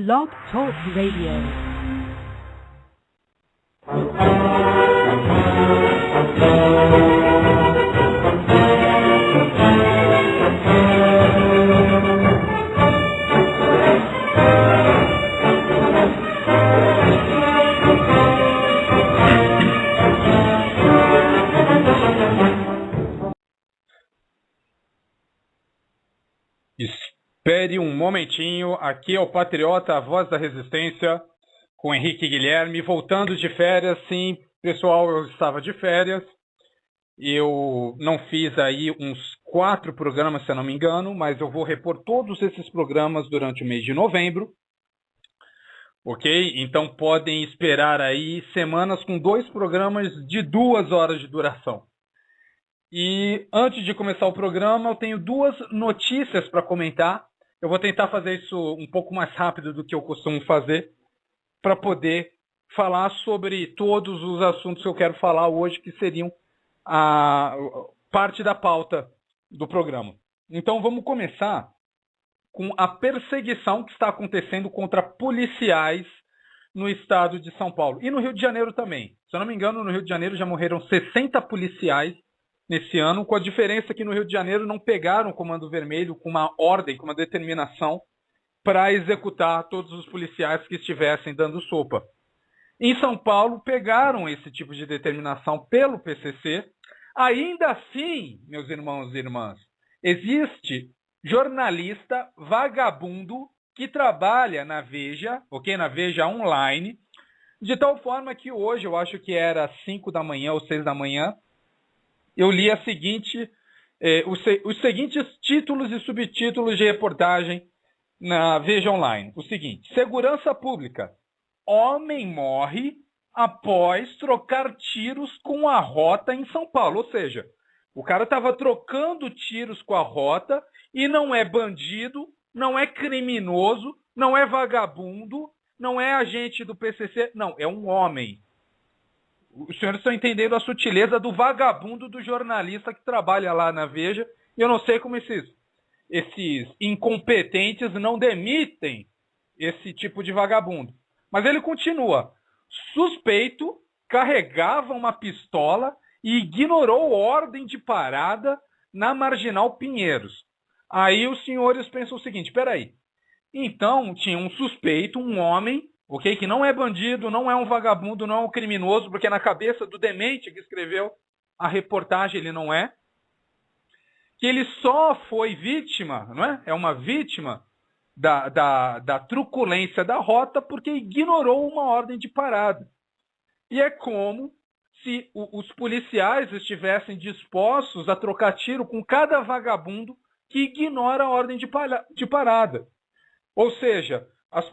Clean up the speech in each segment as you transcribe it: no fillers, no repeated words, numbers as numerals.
Blog Talk Radio. Espere um momentinho, aqui é o Patriota, a voz da resistência, com Henrique Guilherme, voltando de férias. Sim, pessoal, eu estava de férias, eu não fiz aí uns 4 programas, se eu não me engano, mas eu vou repor todos esses programas durante o mês de novembro, ok? Então podem esperar aí semanas com 2 programas de 2 horas de duração. E antes de começar o programa, eu tenho 2 notícias para comentar. Eu vou tentar fazer isso um pouco mais rápido do que eu costumo fazer, para poder falar sobre todos os assuntos que eu quero falar hoje, que seriam a parte da pauta do programa. Então vamos começar com a perseguição que está acontecendo contra policiais no estado de São Paulo. E no Rio de Janeiro também. Se eu não me engano, no Rio de Janeiro já morreram 60 policiais nesse ano, com a diferença que no Rio de Janeiro não pegaram o Comando Vermelho com uma ordem, com uma determinação para executar todos os policiais que estivessem dando sopa. Em São Paulo, pegaram esse tipo de determinação pelo PCC. Ainda assim, meus irmãos e irmãs, existe jornalista vagabundo que trabalha na Veja, ok? Na Veja Online, de tal forma que hoje, eu acho que era 5 da manhã ou 6 da manhã, eu li os seguintes títulos e subtítulos de reportagem na Veja Online. O seguinte: segurança pública. Homem morre após trocar tiros com a rota em São Paulo. Ou seja, o cara estava trocando tiros com a rota e não é bandido, não é criminoso, não é vagabundo, não é agente do PCC, não, é um homem. Os senhores estão entendendo a sutileza do vagabundo do jornalista que trabalha lá na Veja. E eu não sei como esses incompetentes não demitem esse tipo de vagabundo. Mas ele continua. Suspeito carregava uma pistola e ignorou ordem de parada na Marginal Pinheiros. Aí os senhores pensam o seguinte: peraí. Então tinha um suspeito, um homem, ok, que não é bandido, não é um vagabundo, não é um criminoso, porque na cabeça do demente que escreveu a reportagem ele não é, que ele só foi vítima, não é? É uma vítima da truculência da rota porque ignorou uma ordem de parada. E é como se os policiais estivessem dispostos a trocar tiro com cada vagabundo que ignora a ordem de parada. Ou seja,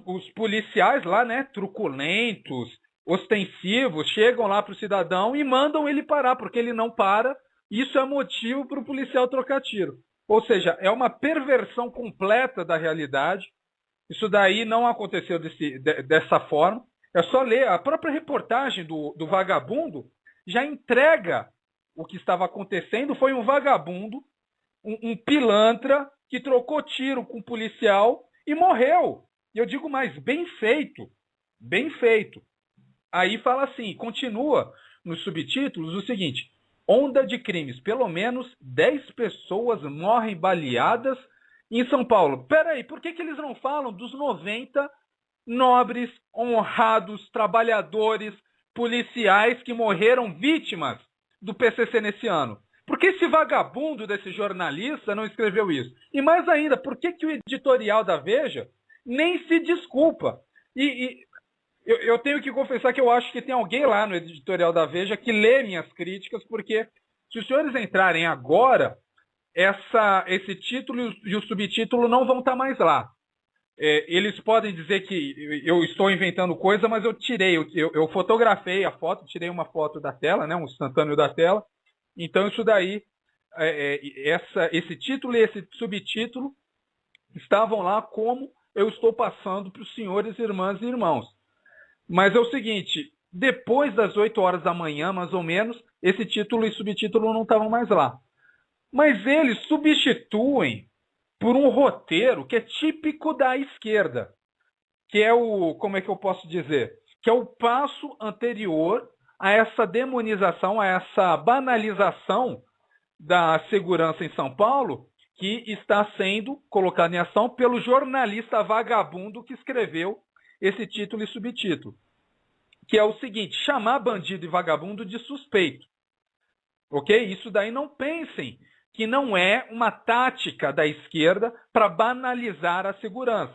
os policiais lá, né, truculentos, ostensivos, chegam lá para o cidadão e mandam ele parar, porque ele não para. Isso é motivo para o policial trocar tiro. Ou seja, é uma perversão completa da realidade. Isso daí não aconteceu dessa forma. É só ler. A própria reportagem do vagabundo já entrega o que estava acontecendo. Foi um vagabundo, um pilantra, que trocou tiro com um policial e morreu. E eu digo mais, bem feito. Bem feito. Aí fala assim, continua nos subtítulos o seguinte: onda de crimes, pelo menos 10 pessoas morrem baleadas em São Paulo. Peraí, por que eles não falam dos 90 nobres, honrados, trabalhadores, policiais que morreram vítimas do PCC nesse ano? Por que esse vagabundo desse jornalista não escreveu isso? E mais ainda, por que o editorial da Veja nem se desculpa? Eu tenho que confessar que eu acho que tem alguém lá no editorial da Veja que lê minhas críticas, porque se os senhores entrarem agora, esse título e o subtítulo não vão estar mais lá. Eles podem dizer que eu estou inventando coisa, mas eu tirei, eu fotografei a foto, tirei uma foto da tela, né, um instantâneo da tela. Então isso daí, esse título e esse subtítulo estavam lá como eu estou passando para os senhores, irmãs e irmãos. Mas é o seguinte, depois das 8 horas da manhã, mais ou menos, esse título e subtítulo não estavam mais lá. Mas eles substituem por um roteiro que é típico da esquerda. que é como é que eu posso dizer? Que é o passo anterior a essa demonização, a essa banalização da segurança em São Paulo, que está sendo colocada em ação pelo jornalista vagabundo que escreveu esse título e subtítulo, que é o seguinte: chamar bandido e vagabundo de suspeito. Ok? Isso daí, não pensem que não é uma tática da esquerda para banalizar a segurança.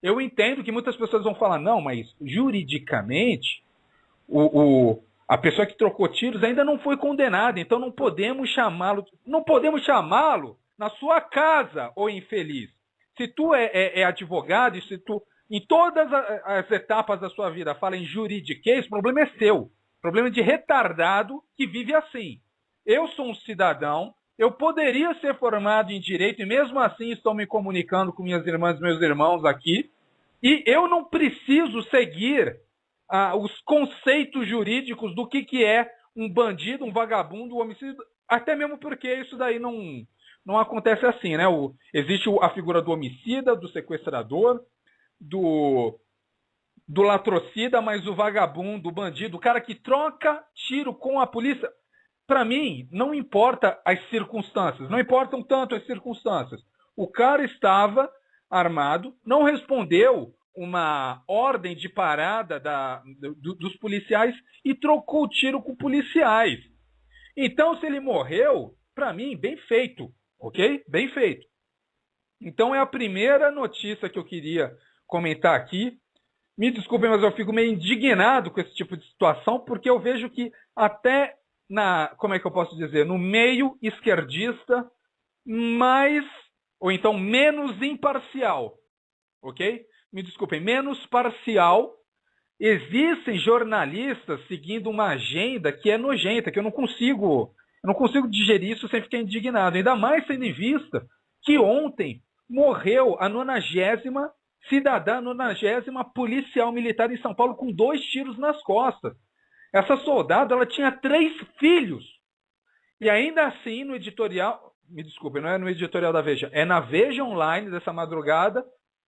Eu entendo que muitas pessoas vão falar, não, mas juridicamente a pessoa que trocou tiros ainda não foi condenada, então não podemos chamá-lo na sua casa, ô infeliz. Se tu é advogado e se tu, em todas as etapas da sua vida, fala em juridiquês, o problema é seu. O problema é de retardado que vive assim. Eu sou um cidadão, eu poderia ser formado em direito e mesmo assim estou me comunicando com minhas irmãs e meus irmãos aqui, e eu não preciso seguir os conceitos jurídicos do que é um bandido, um vagabundo, um homicídio, até mesmo porque isso daí não acontece assim, né? Existe a figura do homicida, do sequestrador, do latrocida, mas o vagabundo, o bandido, o cara que troca tiro com a polícia, para mim, não importa as circunstâncias, não importam tanto as circunstâncias. O cara estava armado, não respondeu uma ordem de parada dos policiais e trocou tiro com policiais. Então, se ele morreu, para mim, bem feito, ok? Bem feito. Então, é a primeira notícia que eu queria comentar aqui. Me desculpem, mas eu fico meio indignado com esse tipo de situação, porque eu vejo que até como é que eu posso dizer, no meio esquerdista, mais, ou então menos imparcial, ok? Me desculpem, menos parcial, existem jornalistas seguindo uma agenda que é nojenta, que eu não consigo digerir isso sem ficar indignado, ainda mais tendo em vista que ontem morreu a 90ª cidadã, 90ª policial militar em São Paulo com 2 tiros nas costas. Essa soldada, ela tinha 3 filhos. E ainda assim, no editorial, me desculpe, não é no editorial da Veja, é na Veja Online dessa madrugada,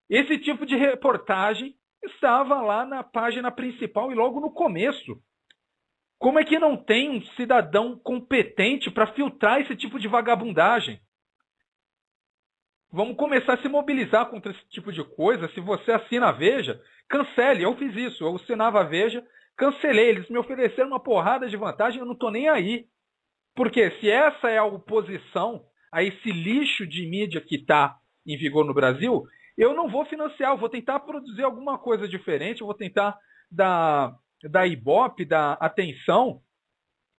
esse tipo de reportagem estava lá na página principal e logo no começo. Como é que não tem um cidadão competente para filtrar esse tipo de vagabundagem? Vamos começar a se mobilizar contra esse tipo de coisa. Se você assina a Veja, cancele. Eu fiz isso, eu assinava a Veja, cancelei. Eles me ofereceram uma porrada de vantagem, eu não estou nem aí. Porque se essa é a oposição a esse lixo de mídia que está em vigor no Brasil, eu não vou financiar, eu vou tentar produzir alguma coisa diferente, eu vou tentar dar ibope, dar atenção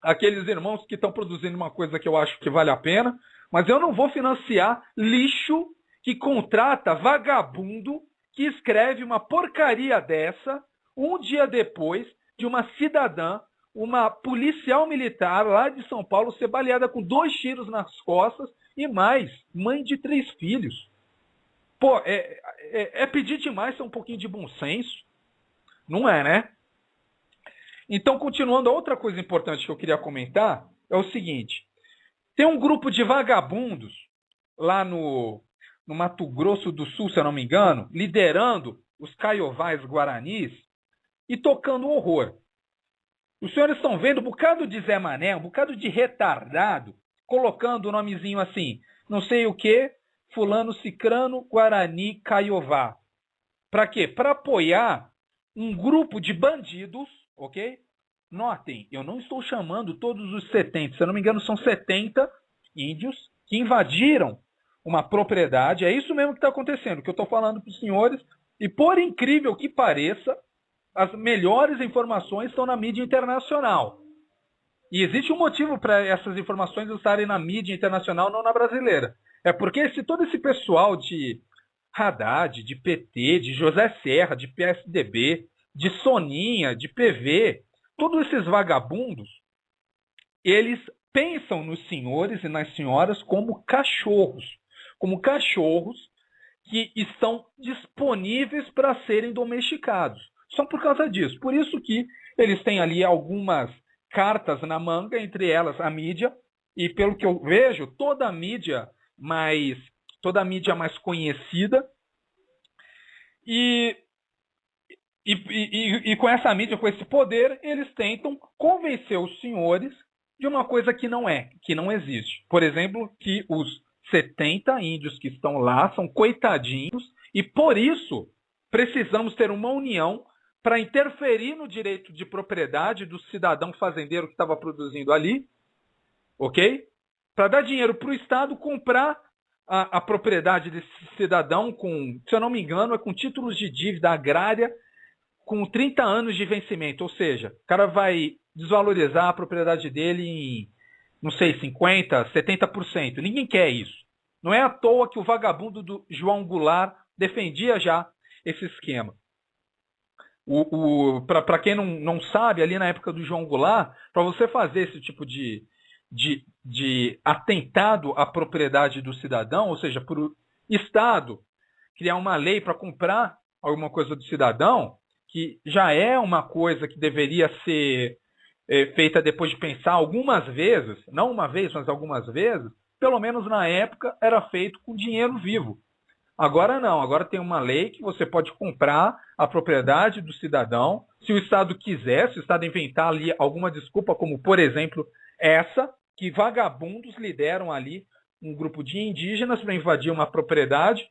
àqueles irmãos que estão produzindo uma coisa que eu acho que vale a pena, mas eu não vou financiar lixo que contrata vagabundo que escreve uma porcaria dessa um dia depois de uma cidadã, uma policial militar lá de São Paulo ser baleada com 2 tiros nas costas e mais, mãe de 3 filhos. Pô, é pedir demais ter um pouquinho de bom senso. Não é, né? Então, continuando, a outra coisa importante que eu queria comentar é o seguinte. Tem um grupo de vagabundos lá no Mato Grosso do Sul, se eu não me engano, liderando os caiovais guaranis e tocando horror. Os senhores estão vendo um bocado de Zé Mané, um bocado de retardado, colocando o nomezinho assim, não sei o que, fulano, cicrano, guarani, caiová. Para quê? Para apoiar um grupo de bandidos, ok? Notem, eu não estou chamando todos os 70, se eu não me engano são 70 índios que invadiram uma propriedade. É isso mesmo que está acontecendo, que eu estou falando para os senhores. E por incrível que pareça, as melhores informações estão na mídia internacional. E existe um motivo para essas informações estarem na mídia internacional, não na brasileira. É porque todo esse pessoal de Haddad, de PT, de José Serra, de PSDB, de Soninha, de PV, todos esses vagabundos, eles pensam nos senhores e nas senhoras como cachorros que estão disponíveis para serem domesticados. Só por causa disso. Por isso que eles têm ali algumas cartas na manga, entre elas a mídia, e pelo que eu vejo, toda a mídia mais conhecida. E E com essa mídia, com esse poder, eles tentam convencer os senhores de uma coisa que não é, que não existe. Por exemplo, que os 70 índios que estão lá são coitadinhos e, por isso, precisamos ter uma união para interferir no direito de propriedade do cidadão fazendeiro que estava produzindo ali, ok? Para dar dinheiro para o Estado comprar a propriedade desse cidadão com, se eu não me engano, é com títulos de dívida agrária com 30 anos de vencimento. Ou seja, o cara vai desvalorizar a propriedade dele em, não sei, 50%, 70%. Ninguém quer isso. Não é à toa que o vagabundo do João Goulart defendia já esse esquema. Para quem não sabe, ali na época do João Goulart, para você fazer esse tipo de atentado à propriedade do cidadão, ou seja, para o Estado criar uma lei para comprar alguma coisa do cidadão, que já é uma coisa que deveria ser feita depois de pensar algumas vezes, não uma vez, mas algumas vezes, pelo menos na época era feito com dinheiro vivo. Agora não, agora tem uma lei que você pode comprar a propriedade do cidadão, se o Estado quiser, se o Estado inventar ali alguma desculpa, como por exemplo essa, que vagabundos lideram ali um grupo de indígenas para invadir uma propriedade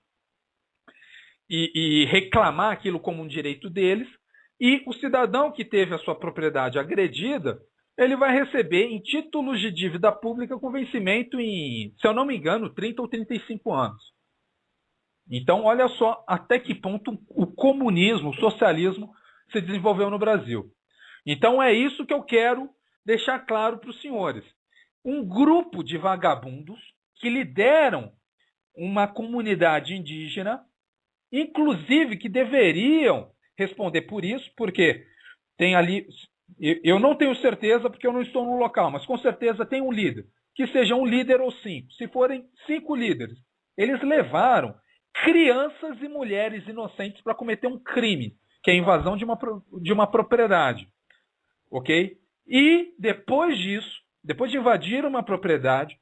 e reclamar aquilo como um direito deles, e o cidadão que teve a sua propriedade agredida, ele vai receber em títulos de dívida pública com vencimento em, se eu não me engano, 30 ou 35 anos. Então, olha só até que ponto o comunismo, o socialismo se desenvolveu no Brasil. Então, é isso que eu quero deixar claro para os senhores. Um grupo de vagabundos que lideram uma comunidade indígena, inclusive que deveriam responder por isso, porque tem ali, eu não tenho certeza porque eu não estou no local, mas com certeza tem um líder, que seja um líder ou 5. Se forem 5 líderes, eles levaram crianças e mulheres inocentes para cometer um crime, que é a invasão de uma propriedade, ok? E depois disso, depois de invadir uma propriedade,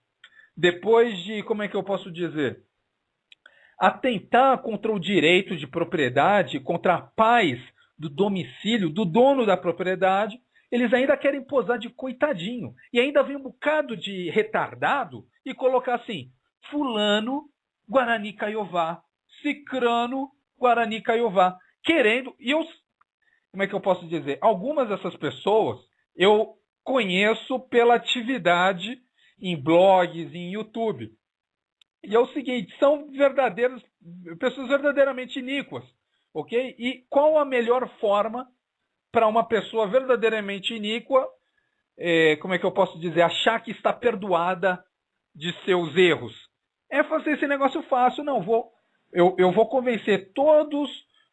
depois de, como é que eu posso dizer, atentar contra o direito de propriedade, contra a paz do domicílio, do dono da propriedade, eles ainda querem posar de coitadinho. E ainda vem um bocado de retardado e colocar assim, fulano, Guarani Kaiowá, cicrano, Guarani Kaiowá, querendo, e eu, como é que eu posso dizer, algumas dessas pessoas eu conheço pela atividade em blogs, em YouTube. E é o seguinte, são pessoas verdadeiramente iníquas, ok? E qual a melhor forma para uma pessoa verdadeiramente iníqua, como é que eu posso dizer, achar que está perdoada de seus erros? É fazer esse negócio fácil, não, eu vou convencer todos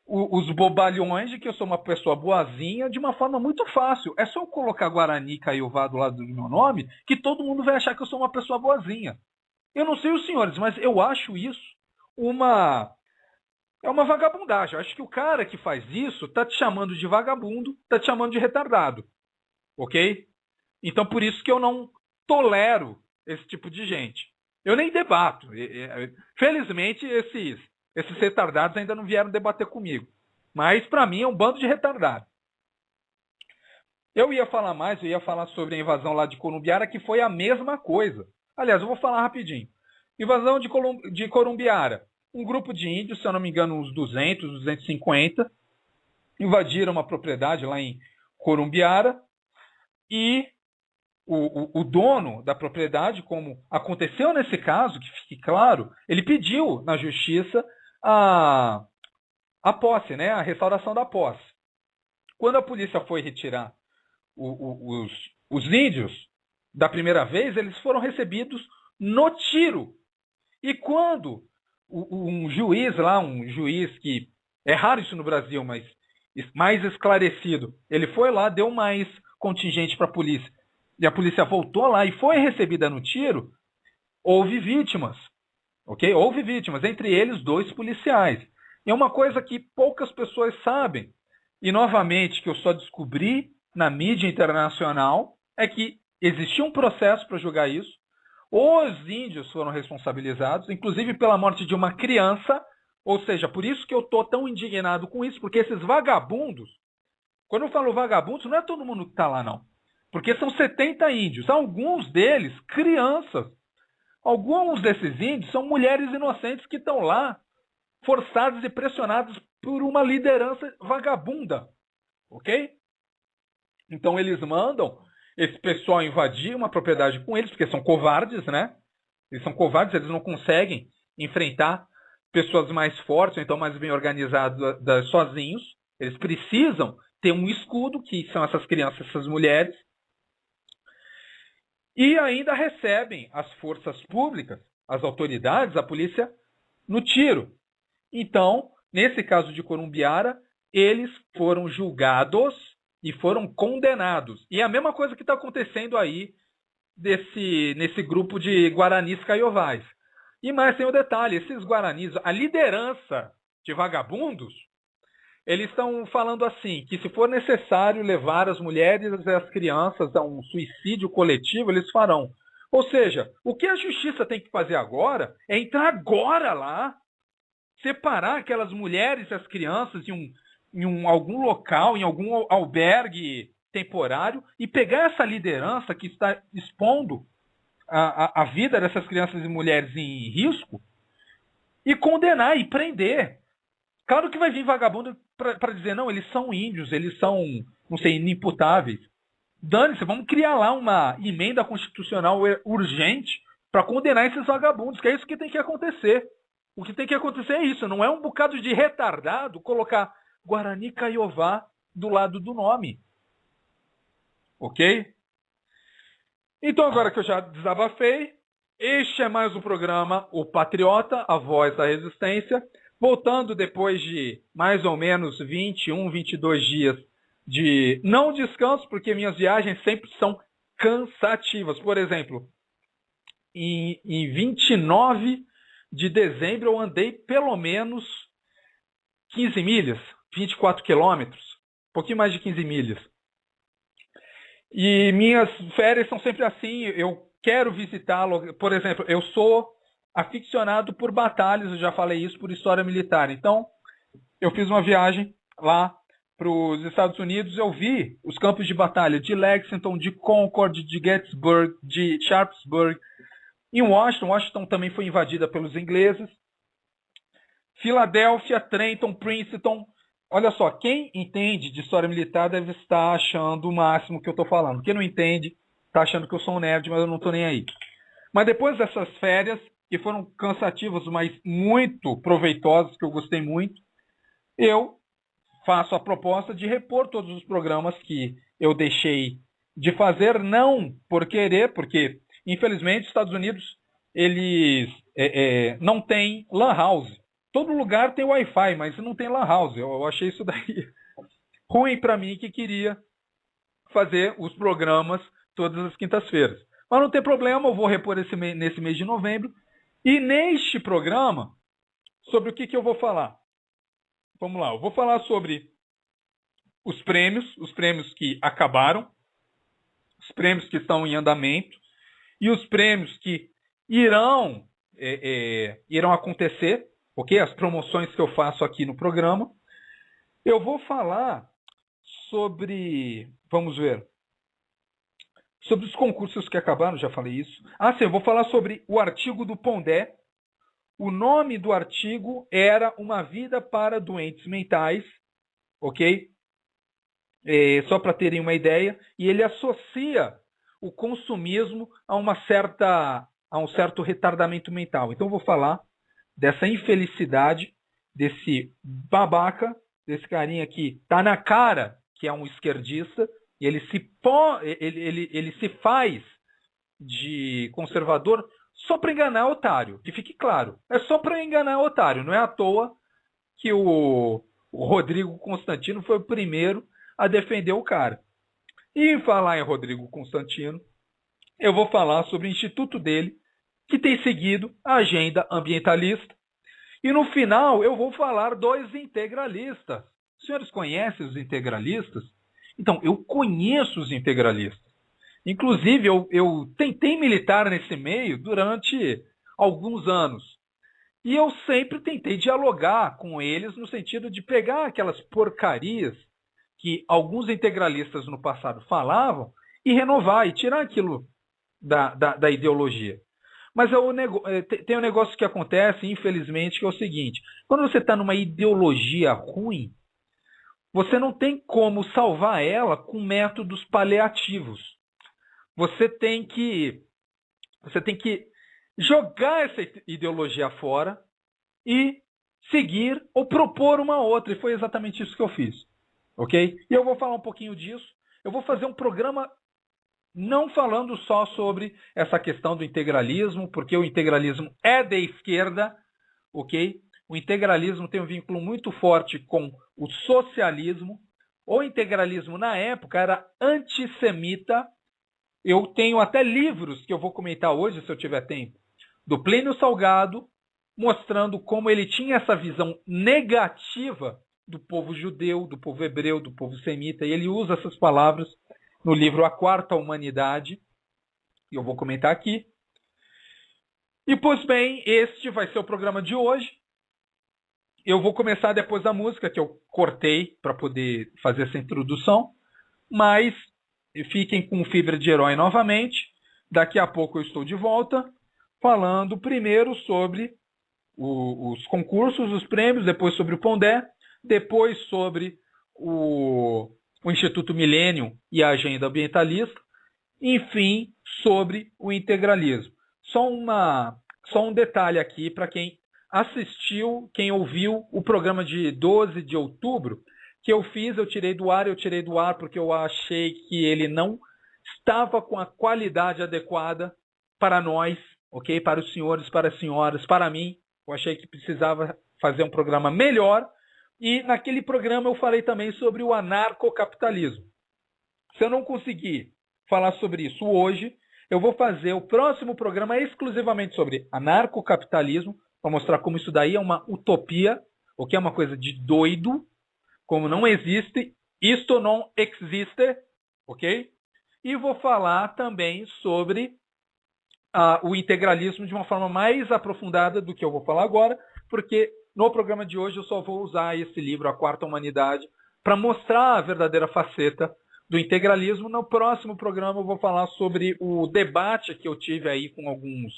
os bobalhões de que eu sou uma pessoa boazinha de uma forma muito fácil. É só eu colocar Guarani Kaiowá do lado do meu nome que todo mundo vai achar que eu sou uma pessoa boazinha. Eu não sei os senhores, mas eu acho isso uma vagabundagem. Eu acho que o cara que faz isso está te chamando de vagabundo, está te chamando de retardado, ok? Então por isso que eu não tolero esse tipo de gente. Eu nem debato. Felizmente esses retardados ainda não vieram debater comigo. Mas para mim é um bando de retardado. Eu ia falar mais, eu ia falar sobre a invasão lá de Corumbiara, que foi a mesma coisa. Aliás, eu vou falar rapidinho. Invasão de Corumbiara. Um grupo de índios, se eu não me engano, uns 200, 250, invadiram uma propriedade lá em Corumbiara e o dono da propriedade, como aconteceu nesse caso, que fique claro, ele pediu na justiça a posse, né, a restauração da posse. Quando a polícia foi retirar os índios, da primeira vez, eles foram recebidos no tiro. E quando um juiz lá, um juiz que é raro isso no Brasil, mas mais esclarecido, ele foi lá, deu mais contingente para a polícia, e a polícia voltou lá e foi recebida no tiro, houve vítimas, ok? Houve vítimas, entre eles 2 policiais. E é uma coisa que poucas pessoas sabem, e novamente que eu só descobri na mídia internacional, é que existia um processo para julgar isso. Os índios foram responsabilizados, inclusive pela morte de uma criança, Ou seja, por isso que eu estou tão indignado com isso, porque esses vagabundos, quando eu falo vagabundos, não é todo mundo que está lá, não. Porque são 70 índios, alguns deles crianças. Alguns desses índios são mulheres inocentes que estão lá, forçadas e pressionadas por uma liderança vagabunda. Ok? Então eles mandam esse pessoal invadir uma propriedade com eles, porque são covardes, né? Eles são covardes, eles não conseguem enfrentar pessoas mais fortes, ou então mais bem organizadas sozinhos. Eles precisam ter um escudo, que são essas crianças, essas mulheres. E ainda recebem as forças públicas, as autoridades, a polícia, no tiro. Então, nesse caso de Corumbiara, eles foram julgados e foram condenados. E é a mesma coisa que está acontecendo aí nesse grupo de Guaranis Caiovais. E mais tem o detalhe, esses Guaranis, a liderança de vagabundos, eles estão falando assim, que se for necessário levar as mulheres e as crianças a um suicídio coletivo, eles farão. Ou seja, o que a justiça tem que fazer agora é entrar agora lá, separar aquelas mulheres e as crianças em algum local, em algum albergue temporário, e pegar essa liderança que está expondo a vida dessas crianças e mulheres em risco e condenar e prender. Claro que vai vir vagabundo para dizer, não, eles são índios, eles são, não sei, inimputáveis. Dane-se, vamos criar lá uma emenda constitucional urgente para condenar esses vagabundos, que é isso que tem que acontecer. O que tem que acontecer é isso, não é um bocado de retardado colocar Guarani Caiová do lado do nome. Ok? Então, agora que eu já desabafei, este é mais um programa O Patriota, a voz da resistência. Voltando depois de mais ou menos 21, 22 dias de não descanso, porque minhas viagens sempre são cansativas. Por exemplo, em 29 de dezembro eu andei pelo menos 15 milhas, 24 quilômetros, um pouquinho mais de 15 milhas. E minhas férias são sempre assim, eu quero visitá-lo. Por exemplo, eu sou aficionado por batalhas, eu já falei isso, por história militar. Então, eu fiz uma viagem lá para os Estados Unidos, eu vi os campos de batalha de Lexington, de Concord, de Gettysburg, de Sharpsburg. Em Washington também foi invadida pelos ingleses. Filadélfia, Trenton, Princeton. Olha só, quem entende de história militar deve estar achando o máximo que eu estou falando. Quem não entende, está achando que eu sou um nerd, mas eu não estou nem aí. Mas depois dessas férias, que foram cansativas, mas muito proveitosas, que eu gostei muito, eu faço a proposta de repor todos os programas que eu deixei de fazer, não por querer, porque, infelizmente, os Estados Unidos, eles não têm lan house. Todo lugar tem Wi-Fi, mas não tem lan house. Eu achei isso daí ruim para mim, que queria fazer os programas todas as quintas-feiras. Mas não tem problema, eu vou repor nesse mês de novembro. E neste programa, sobre o que eu vou falar? Vamos lá, eu vou falar sobre os prêmios que acabaram, os prêmios que estão em andamento e os prêmios que irão acontecer, ok? As promoções que eu faço aqui no programa. Eu vou falar sobre, vamos ver, sobre os concursos que acabaram, já falei isso. Sim, eu vou falar sobre o artigo do Pondé. O nome do artigo era Uma Vida para Doentes Mentais, ok? Só para terem uma ideia. E ele associa o consumismo a um certo retardamento mental. Então eu vou falar dessa infelicidade, desse babaca, desse carinha que tá na cara que é um esquerdista, e ele se faz de conservador só para enganar otário, que fique claro. É só para enganar otário, não é à toa que o Rodrigo Constantino foi o primeiro a defender o cara. E em falar em Rodrigo Constantino, eu vou falar sobre o instituto dele, que tem seguido a agenda ambientalista. E no final eu vou falar dos integralistas. Os senhores conhecem os integralistas? Então, eu conheço os integralistas. Inclusive, eu tentei militar nesse meio durante alguns anos. E eu sempre tentei dialogar com eles no sentido de pegar aquelas porcarias que alguns integralistas no passado falavam e renovar e tirar aquilo da ideologia. Mas tem um negócio que acontece, infelizmente, que é o seguinte: quando você está numa ideologia ruim, você não tem como salvar ela com métodos paliativos. Você tem que jogar essa ideologia fora e seguir ou propor uma outra. E foi exatamente isso que eu fiz. Ok? E eu vou falar um pouquinho disso. Eu vou fazer um programa não falando só sobre essa questão do integralismo, porque o integralismo é de esquerda, ok? O integralismo tem um vínculo muito forte com o socialismo. O integralismo, na época, era antissemita. Eu tenho até livros que eu vou comentar hoje, se eu tiver tempo, do Plínio Salgado, mostrando como ele tinha essa visão negativa do povo judeu, do povo hebreu, do povo semita, e ele usa essas palavras no livro A Quarta Humanidade, e eu vou comentar aqui. E, pois bem, este vai ser o programa de hoje. Eu vou começar depois da música, que eu cortei para poder fazer essa introdução, mas fiquem com Fibra de Herói novamente. Daqui a pouco eu estou de volta, falando primeiro sobre os concursos, os prêmios, depois sobre o Pondé, depois sobre o Instituto Millennium e a agenda ambientalista, enfim, sobre o integralismo. Só um detalhe aqui para quem assistiu, quem ouviu o programa de 12 de outubro, que eu tirei do ar porque eu achei que ele não estava com a qualidade adequada para nós, ok? Para os senhores, para as senhoras, para mim. Eu achei que precisava fazer um programa melhor. E naquele programa eu falei também sobre o anarcocapitalismo. Se eu não conseguir falar sobre isso hoje, eu vou fazer o próximo programa exclusivamente sobre anarcocapitalismo, para mostrar como isso daí é uma utopia, o que é uma coisa de doido, como não existe, isto não existe, ok? E vou falar também sobre o integralismo de uma forma mais aprofundada do que eu vou falar agora, porque no programa de hoje eu só vou usar esse livro, A Quarta Humanidade, para mostrar a verdadeira faceta do integralismo. No próximo programa eu vou falar sobre o debate que eu tive aí com alguns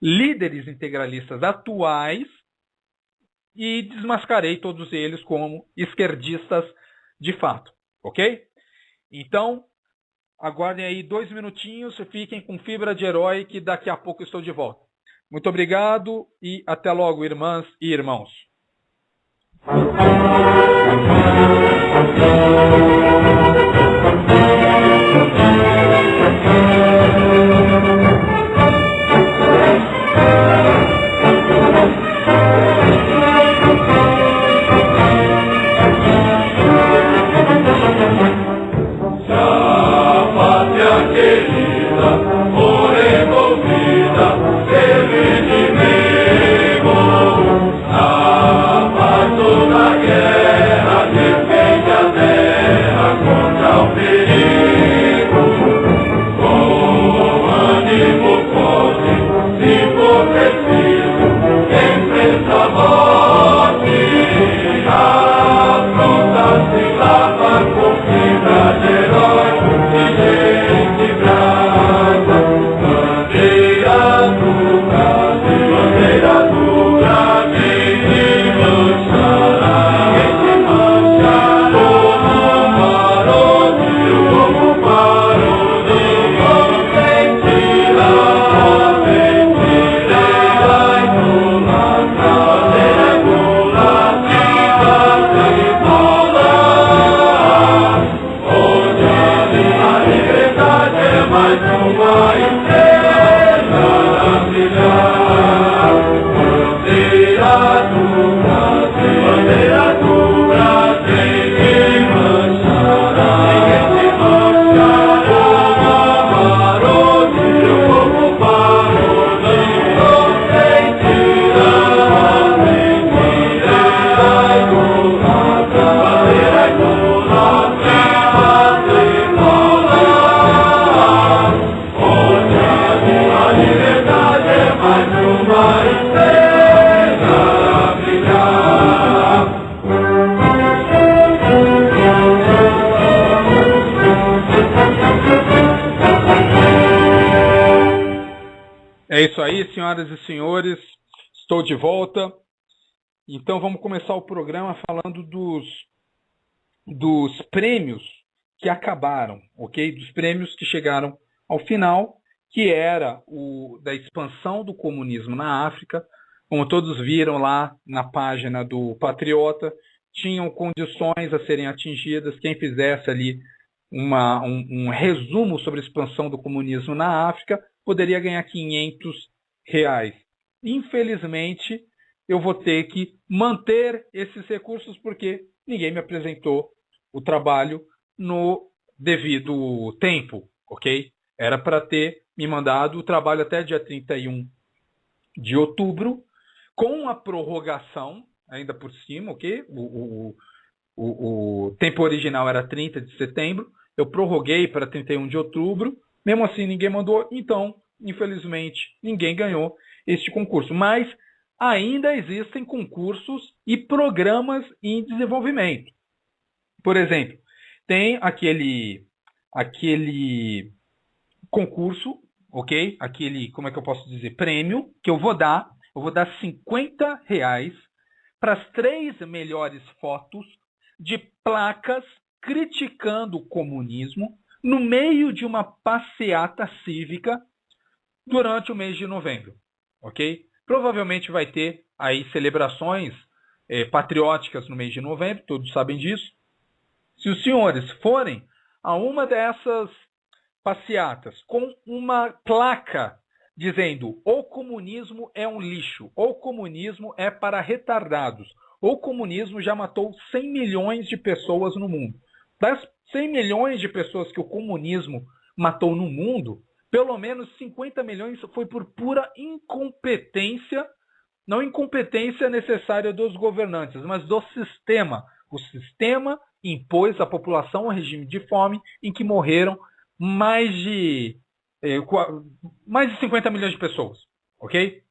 líderes integralistas atuais e desmascarei todos eles como esquerdistas de fato, ok? Então, aguardem aí 2 minutinhos, fiquem com Fibra de Herói, que daqui a pouco eu estou de volta. Muito obrigado e até logo, irmãs e irmãos. Yeah. isso aí, senhoras e senhores. Estou de volta. Então vamos começar o programa falando dos prêmios que acabaram, ok? Dos prêmios que chegaram ao final, que era o da expansão do comunismo na África. Como todos viram lá na página do Patriota, tinham condições a serem atingidas. Quem fizesse ali um resumo sobre a expansão do comunismo na África poderia ganhar R$ 500. Infelizmente, eu vou ter que manter esses recursos porque ninguém me apresentou o trabalho no devido tempo, ok? Era para ter me mandado o trabalho até dia 31 de outubro, com a prorrogação ainda por cima, ok? O tempo original era 30 de setembro, eu prorroguei para 31 de outubro, mesmo assim ninguém mandou, então, infelizmente, ninguém ganhou este concurso. Mas ainda existem concursos e programas em desenvolvimento. Por exemplo, tem aquele concurso, ok? Como é que eu posso dizer? Prêmio, que eu vou dar R$ 50 para as 3 melhores fotos de placas criticando o comunismo no meio de uma passeata cívica durante o mês de novembro, ok? Provavelmente vai ter aí celebrações patrióticas no mês de novembro, todos sabem disso. Se os senhores forem a uma dessas passeatas com uma placa dizendo o comunismo é um lixo, o comunismo é para retardados, o comunismo já matou 100 milhões de pessoas no mundo. Das 100 milhões de pessoas que o comunismo matou no mundo, pelo menos 50 milhões foi por pura incompetência, não incompetência necessária dos governantes, mas do sistema. O sistema impôs à população um regime de fome em que morreram mais de 50 milhões de pessoas, ok?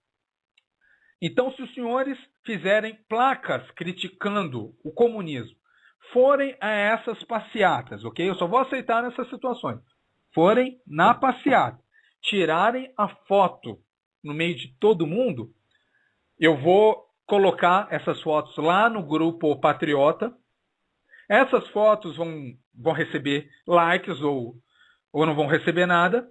Então, se os senhores fizerem placas criticando o comunismo, forem a essas passeatas, ok? Eu só vou aceitar nessas situações. Forem na passeata, tirarem a foto no meio de todo mundo, eu vou colocar essas fotos lá no grupo Patriota. Essas fotos vão receber likes ou não vão receber nada.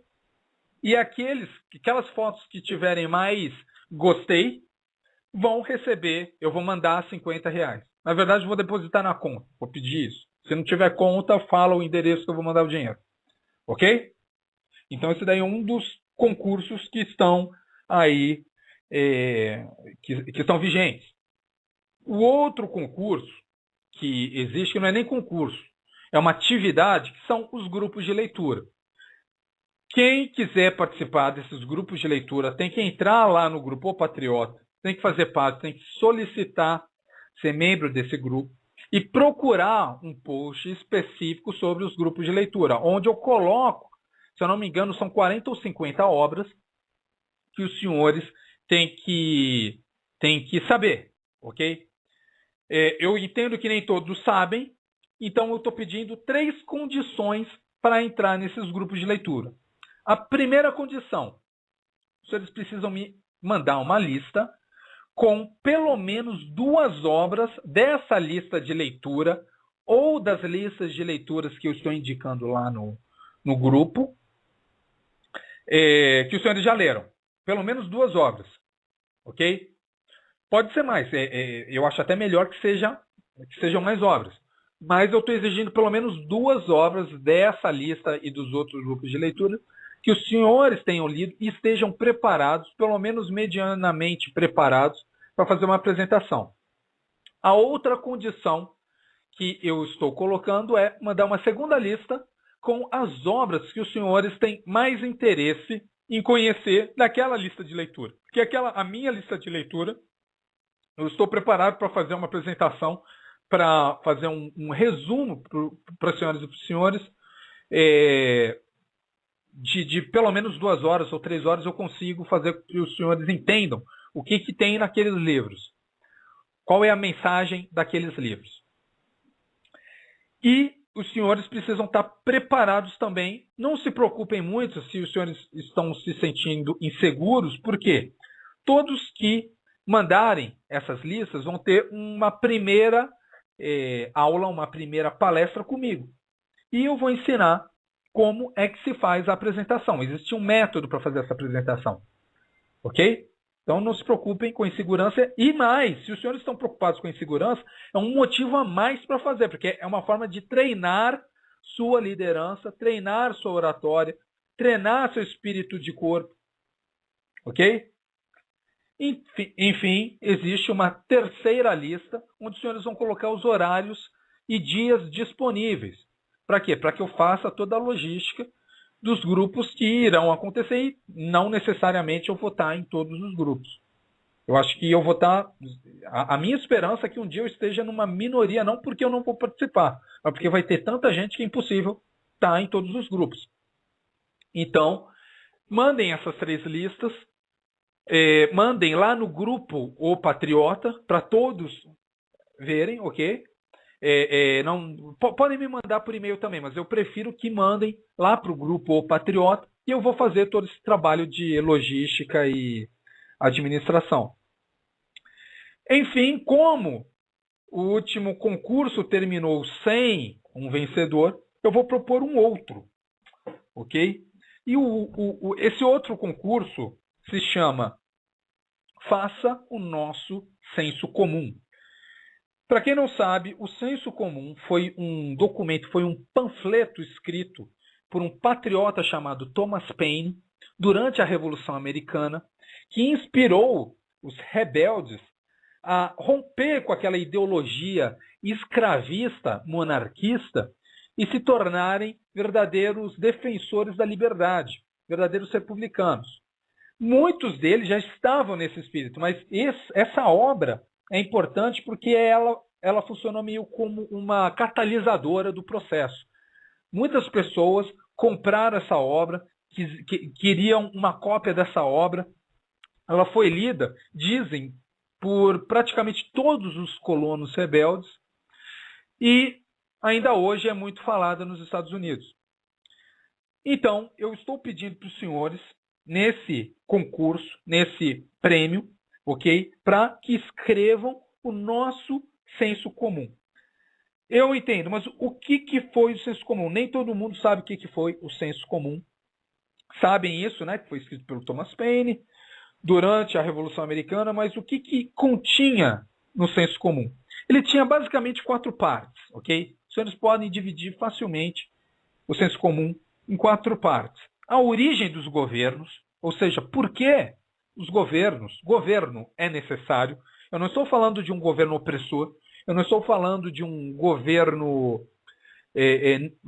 E aquelas fotos que tiverem mais gostei, vão receber, eu vou mandar R$ 50. Na verdade, eu vou depositar na conta, vou pedir isso. Se não tiver conta, fala o endereço que eu vou mandar o dinheiro. Ok? Então, esse daí é um dos concursos que estão aí, que estão vigentes. O outro concurso que existe, que não é nem concurso, é uma atividade, que são os grupos de leitura. Quem quiser participar desses grupos de leitura tem que entrar lá no grupo O Patriota, tem que fazer parte, tem que solicitar ser membro desse grupo e procurar um post específico sobre os grupos de leitura, onde eu coloco, se eu não me engano, são 40 ou 50 obras que os senhores têm que saber, ok? Eu entendo que nem todos sabem, então eu estou pedindo 3 condições para entrar nesses grupos de leitura. A primeira condição, os senhores precisam me mandar uma lista com pelo menos 2 obras dessa lista de leitura ou das listas de leituras que eu estou indicando lá no grupo, que os senhores já leram. Pelo menos 2 obras, ok? Pode ser mais, eu acho até melhor que sejam mais obras. Mas eu estou exigindo pelo menos 2 obras dessa lista e dos outros grupos de leitura que os senhores tenham lido e estejam preparados, pelo menos medianamente preparados, para fazer uma apresentação. A outra condição que eu estou colocando é mandar uma segunda lista com as obras que os senhores têm mais interesse em conhecer daquela lista de leitura. Porque a minha lista de leitura, eu estou preparado para fazer uma apresentação, para fazer um resumo para as senhoras e para os senhores, de pelo menos 2 horas ou 3 horas eu consigo fazer com que os senhores entendam o que tem naqueles livros. Qual é a mensagem daqueles livros. E os senhores precisam estar preparados também. Não se preocupem muito se os senhores estão se sentindo inseguros, porque todos que mandarem essas listas vão ter uma primeira aula, uma primeira palestra comigo. E eu vou ensinar como é que se faz a apresentação. Existe um método para fazer essa apresentação. Ok? Então não se preocupem com insegurança. E mais, se os senhores estão preocupados com insegurança, é um motivo a mais para fazer, porque é uma forma de treinar sua liderança, treinar sua oratória, treinar seu espírito de corpo. Ok? Enfim, existe uma terceira lista, onde os senhores vão colocar os horários e dias disponíveis. Para quê? Para que eu faça toda a logística dos grupos que irão acontecer e não necessariamente eu vou estar em todos os grupos. Eu acho que eu vou estar... A minha esperança é que um dia eu esteja numa minoria, não porque eu não vou participar, mas porque vai ter tanta gente que é impossível estar em todos os grupos. Então, mandem essas 3 listas, mandem lá no grupo O Patriota, para todos verem, ok? Podem me mandar por e-mail também, mas eu prefiro que mandem lá para o grupo O Patriota e eu vou fazer todo esse trabalho de logística e administração. Enfim, como o último concurso terminou sem um vencedor, eu vou propor um outro, ok? E esse outro concurso se chama Faça o Nosso Senso Comum. Para quem não sabe, o Senso Comum foi um documento, foi um panfleto escrito por um patriota chamado Thomas Paine durante a Revolução Americana, que inspirou os rebeldes a romper com aquela ideologia escravista, monarquista, e se tornarem verdadeiros defensores da liberdade, verdadeiros republicanos. Muitos deles já estavam nesse espírito, mas essa obra é importante porque ela funcionou meio como uma catalisadora do processo. Muitas pessoas compraram essa obra, queriam uma cópia dessa obra. Ela foi lida, dizem, por praticamente todos os colonos rebeldes e ainda hoje é muito falada nos Estados Unidos. Então, eu estou pedindo para os senhores, nesse concurso, nesse prêmio, ok? Para que escrevam o nosso senso comum. Eu entendo, mas o que foi o senso comum? Nem todo mundo sabe o que foi o senso comum. Sabem isso, né? Que foi escrito pelo Thomas Paine durante a Revolução Americana, mas o que continha no senso comum? Ele tinha basicamente 4 partes, ok? Os senhores podem dividir facilmente o senso comum em 4 partes. A origem dos governos, ou seja, por que os governo é necessário. Eu não estou falando de um governo opressor, eu não estou falando de um governo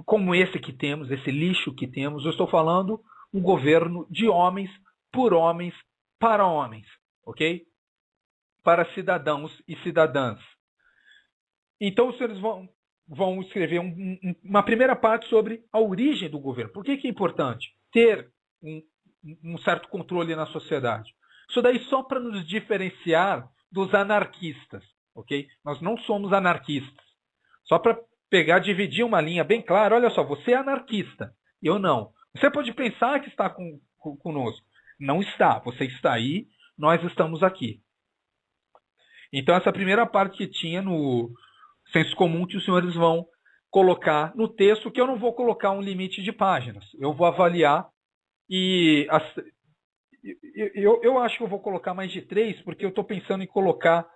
como esse que temos, esse lixo que temos, eu estou falando um governo de homens, por homens, para homens, ok? Para cidadãos e cidadãs. Então os senhores vão escrever uma primeira parte sobre a origem do governo. Por que é importante ter um certo controle na sociedade? Isso daí só para nos diferenciar dos anarquistas, ok? Nós não somos anarquistas. Só para dividir uma linha bem clara, olha só, você é anarquista, eu não. Você pode pensar que está conosco. Não está, você está aí, nós estamos aqui. Então essa primeira parte que tinha no senso comum que os senhores vão colocar no texto, que eu não vou colocar um limite de páginas. Eu vou avaliar e eu acho que eu vou colocar mais de 3, porque eu estou pensando em colocar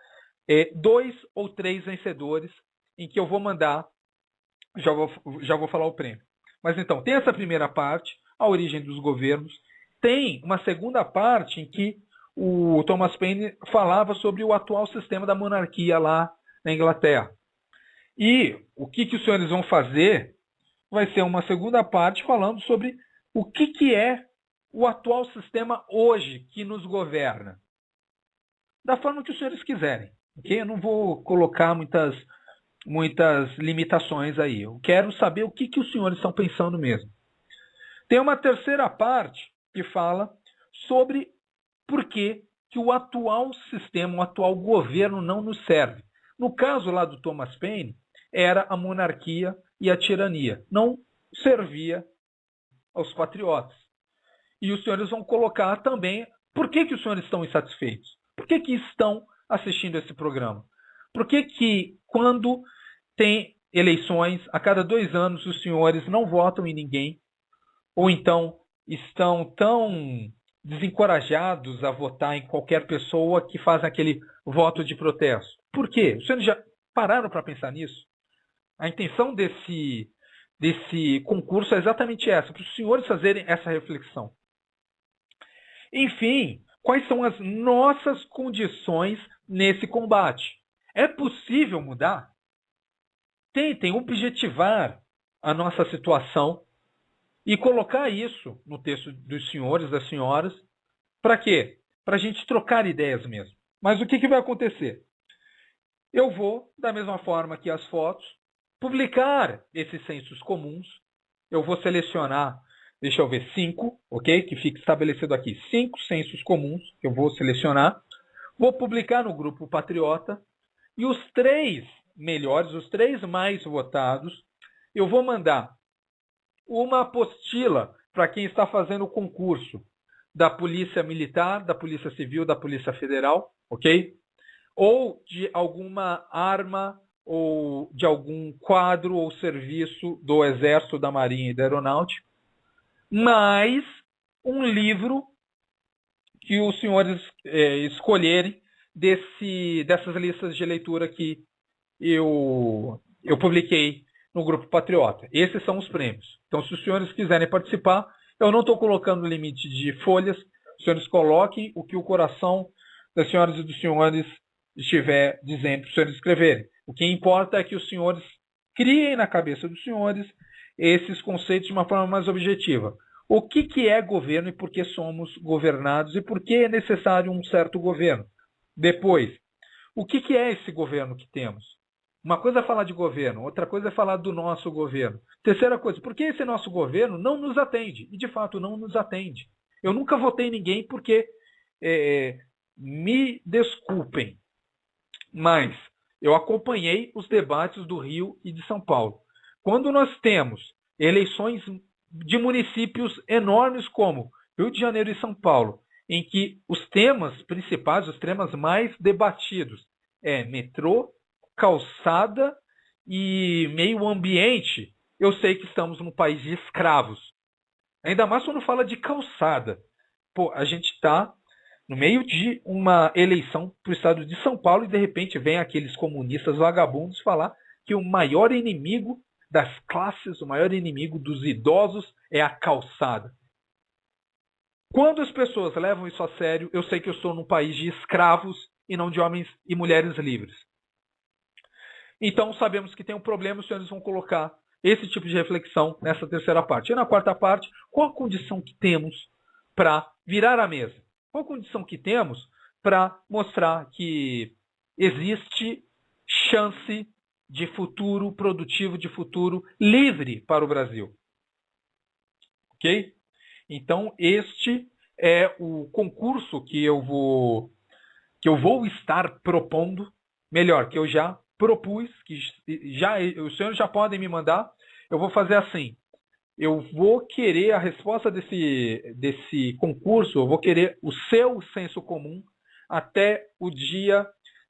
2 ou 3 vencedores em que eu vou mandar, já vou falar o prêmio. Mas então, tem essa primeira parte, a origem dos governos. Tem uma segunda parte em que o Thomas Paine falava sobre o atual sistema da monarquia lá na Inglaterra. E o que os senhores vão fazer vai ser uma segunda parte falando sobre o que é o atual sistema hoje que nos governa. Da forma que os senhores quiserem. Okay? Eu não vou colocar muitas limitações aí. Eu quero saber o que os senhores estão pensando mesmo. Tem uma terceira parte que fala sobre por que o atual sistema, o atual governo não nos serve. No caso lá do Thomas Paine, era a monarquia e a tirania. Não servia aos patriotas. E os senhores vão colocar também por que os senhores estão insatisfeitos. Por que estão assistindo esse programa? Por que quando tem eleições, a cada 2 anos os senhores não votam em ninguém, ou então estão tão desencorajados a votar em qualquer pessoa que faz aquele voto de protesto? Por quê? Os senhores já pararam para pensar nisso? A intenção desse concurso é exatamente essa, para os senhores fazerem essa reflexão. Enfim, quais são as nossas condições nesse combate? É possível mudar? Tentem objetivar a nossa situação e colocar isso no texto dos senhores, das senhoras. Para quê? Para a gente trocar ideias mesmo. Mas o que vai acontecer? Eu vou, da mesma forma que as fotos, publicar esses censos comuns. Eu vou selecionar, deixa eu ver, 5, ok? Que fica estabelecido aqui. 5 censos comuns que eu vou selecionar. Vou publicar no Grupo Patriota. E os 3 melhores, os 3 mais votados, eu vou mandar uma apostila para quem está fazendo o concurso da Polícia Militar, da Polícia Civil, da Polícia Federal, ok? Ou de alguma arma, ou de algum quadro ou serviço do Exército, da Marinha e da Aeronáutica, mais um livro que os senhores escolherem dessas listas de leitura que eu publiquei no Grupo Patriota. Esses são os prêmios. Então, se os senhores quiserem participar, eu não estou colocando limite de folhas, os senhores coloquem o que o coração das senhoras e dos senhores estiver dizendo para os senhores escreverem. O que importa é que os senhores criem na cabeça dos senhores esses conceitos de uma forma mais objetiva. O que é governo e por que somos governados e por que é necessário um certo governo? Depois, o que é esse governo que temos? Uma coisa é falar de governo, outra coisa é falar do nosso governo. Terceira coisa, por que esse nosso governo não nos atende? E, de fato, não nos atende. Eu nunca votei em ninguém porque, me desculpem, mas eu acompanhei os debates do Rio e de São Paulo. Quando nós temos eleições de municípios enormes como Rio de Janeiro e São Paulo, em que os temas principais, os temas mais debatidos é metrô, calçada e meio ambiente, eu sei que estamos num país de escravos. Ainda mais quando fala de calçada. Pô, a gente está no meio de uma eleição para o estado de São Paulo e de repente vem aqueles comunistas vagabundos falar que o maior inimigo das classes, o maior inimigo dos idosos é a calçada. Quando as pessoas levam isso a sério, eu sei que eu estou num país de escravos e não de homens e mulheres livres. Então sabemos que tem um problema, os senhores vão colocar esse tipo de reflexão nessa terceira parte. E na quarta parte, qual a condição que temos para virar a mesa? Qual a condição que temos para mostrar que existe chance de futuro produtivo, de futuro livre para o Brasil? Ok? Então, este é o concurso que eu vou estar propondo, melhor, que eu já propus, que os senhores já podem me mandar. Eu vou fazer assim, eu vou querer a resposta desse concurso, eu vou querer o seu senso comum até o dia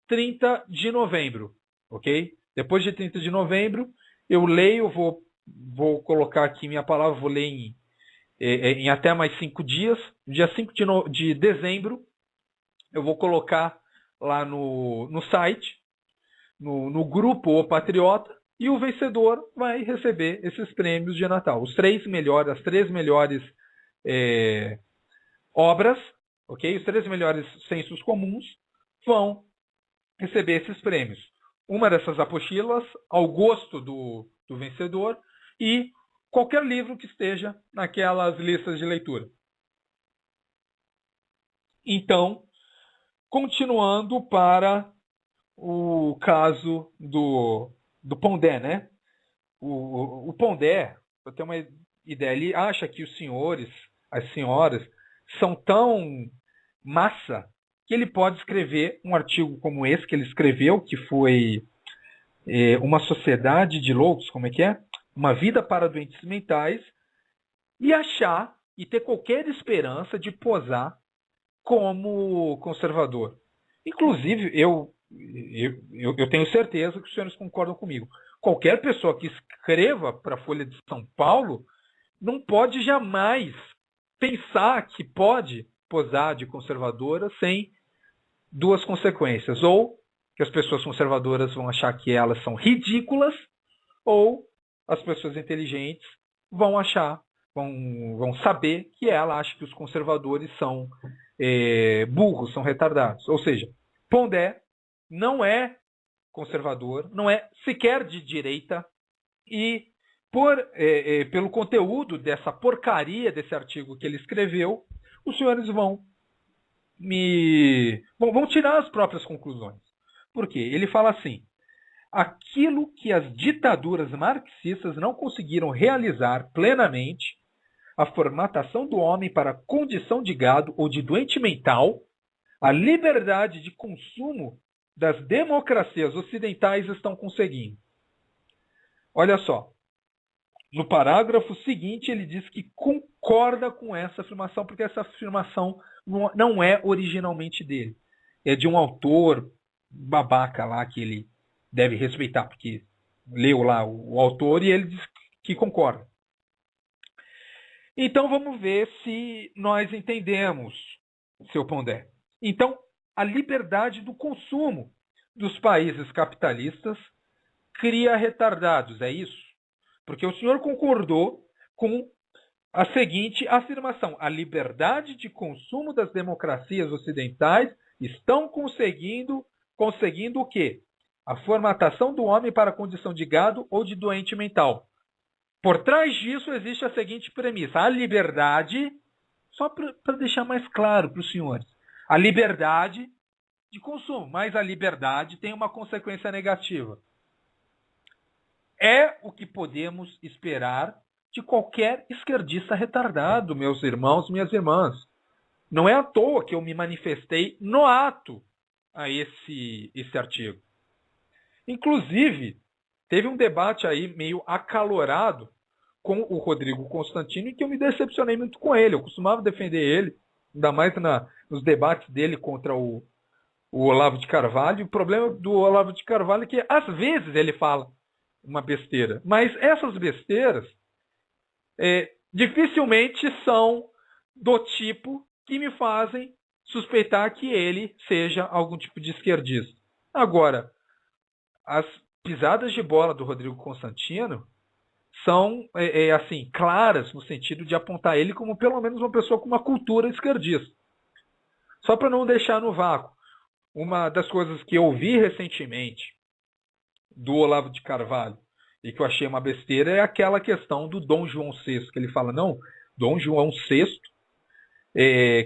30 de novembro, ok? Depois de 30 de novembro, eu leio, vou colocar aqui minha palavra, vou ler em até mais 5 dias. No dia 5 de dezembro, eu vou colocar lá no site, no grupo O Patriota, e o vencedor vai receber esses prêmios de Natal. As 3 melhores obras, ok? Os 3 melhores sensos comuns vão receber esses prêmios. Uma dessas apostilas, ao gosto do vencedor, e qualquer livro que esteja naquelas listas de leitura. Então, continuando para o caso do Pondé, né? O Pondé, para ter uma ideia, ele acha que os senhores, as senhoras, são tão massa que ele pode escrever um artigo como esse que ele escreveu, que foi uma sociedade de loucos, como é que é? Uma vida para doentes mentais, e achar e ter qualquer esperança de posar como conservador. Inclusive, eu tenho certeza que os senhores concordam comigo. Qualquer pessoa que escreva para a Folha de São Paulo não pode jamais pensar que pode posar de conservadora sem duas consequências. Ou que as pessoas conservadoras vão achar que elas são ridículas, ou as pessoas inteligentes vão achar, vão saber que ela acha que os conservadores são burros, são retardados. Ou seja, Pondé não é conservador, não é sequer de direita, e pelo conteúdo dessa porcaria desse artigo que ele escreveu, os senhores vão tirar as próprias conclusões. Por quê? Ele fala assim: aquilo que as ditaduras marxistas não conseguiram realizar plenamente, a formatação do homem para a condição de gado ou de doente mental, a liberdade de consumo das democracias ocidentais estão conseguindo. Olha só, no parágrafo seguinte ele diz que concorda com essa afirmação, porque essa afirmação não é originalmente dele. É de um autor babaca lá que ele deve respeitar, porque leu lá o autor e ele diz que concorda. Então vamos ver se nós entendemos, seu Pondé. Então, a liberdade do consumo dos países capitalistas cria retardados, é isso? Porque o senhor concordou com a seguinte afirmação: a liberdade de consumo das democracias ocidenais estão conseguindo o quê? A formatação do homem para a condição de gado ou de doente mental. Por trás disso existe a seguinte premissa: a liberdade, só para deixar mais claro para os senhores, a liberdade de consumo, mas a liberdade tem uma consequência negativa. É o que podemos esperar de qualquer esquerdista retardado, meus irmãos, minhas irmãs. Não é à toa que eu me manifestei no ato a esse artigo. Inclusive, teve um debate aí meio acalorado com o Rodrigo Constantino, em que eu me decepcionei muito com ele. Eu costumava defender ele, ainda mais nos debates dele contra o Olavo de Carvalho. O problema do Olavo de Carvalho é que, às vezes, ele fala uma besteira. Mas essas besteiras dificilmente são do tipo que me fazem suspeitar que ele seja algum tipo de esquerdista. Agora, as pisadas de bola do Rodrigo Constantino são assim, claras no sentido de apontar ele como pelo menos uma pessoa com uma cultura esquerdista. Só para não deixar no vácuo, uma das coisas que eu vi recentemente do Olavo de Carvalho e que eu achei uma besteira é aquela questão do Dom João VI, que ele fala, não, Dom João VI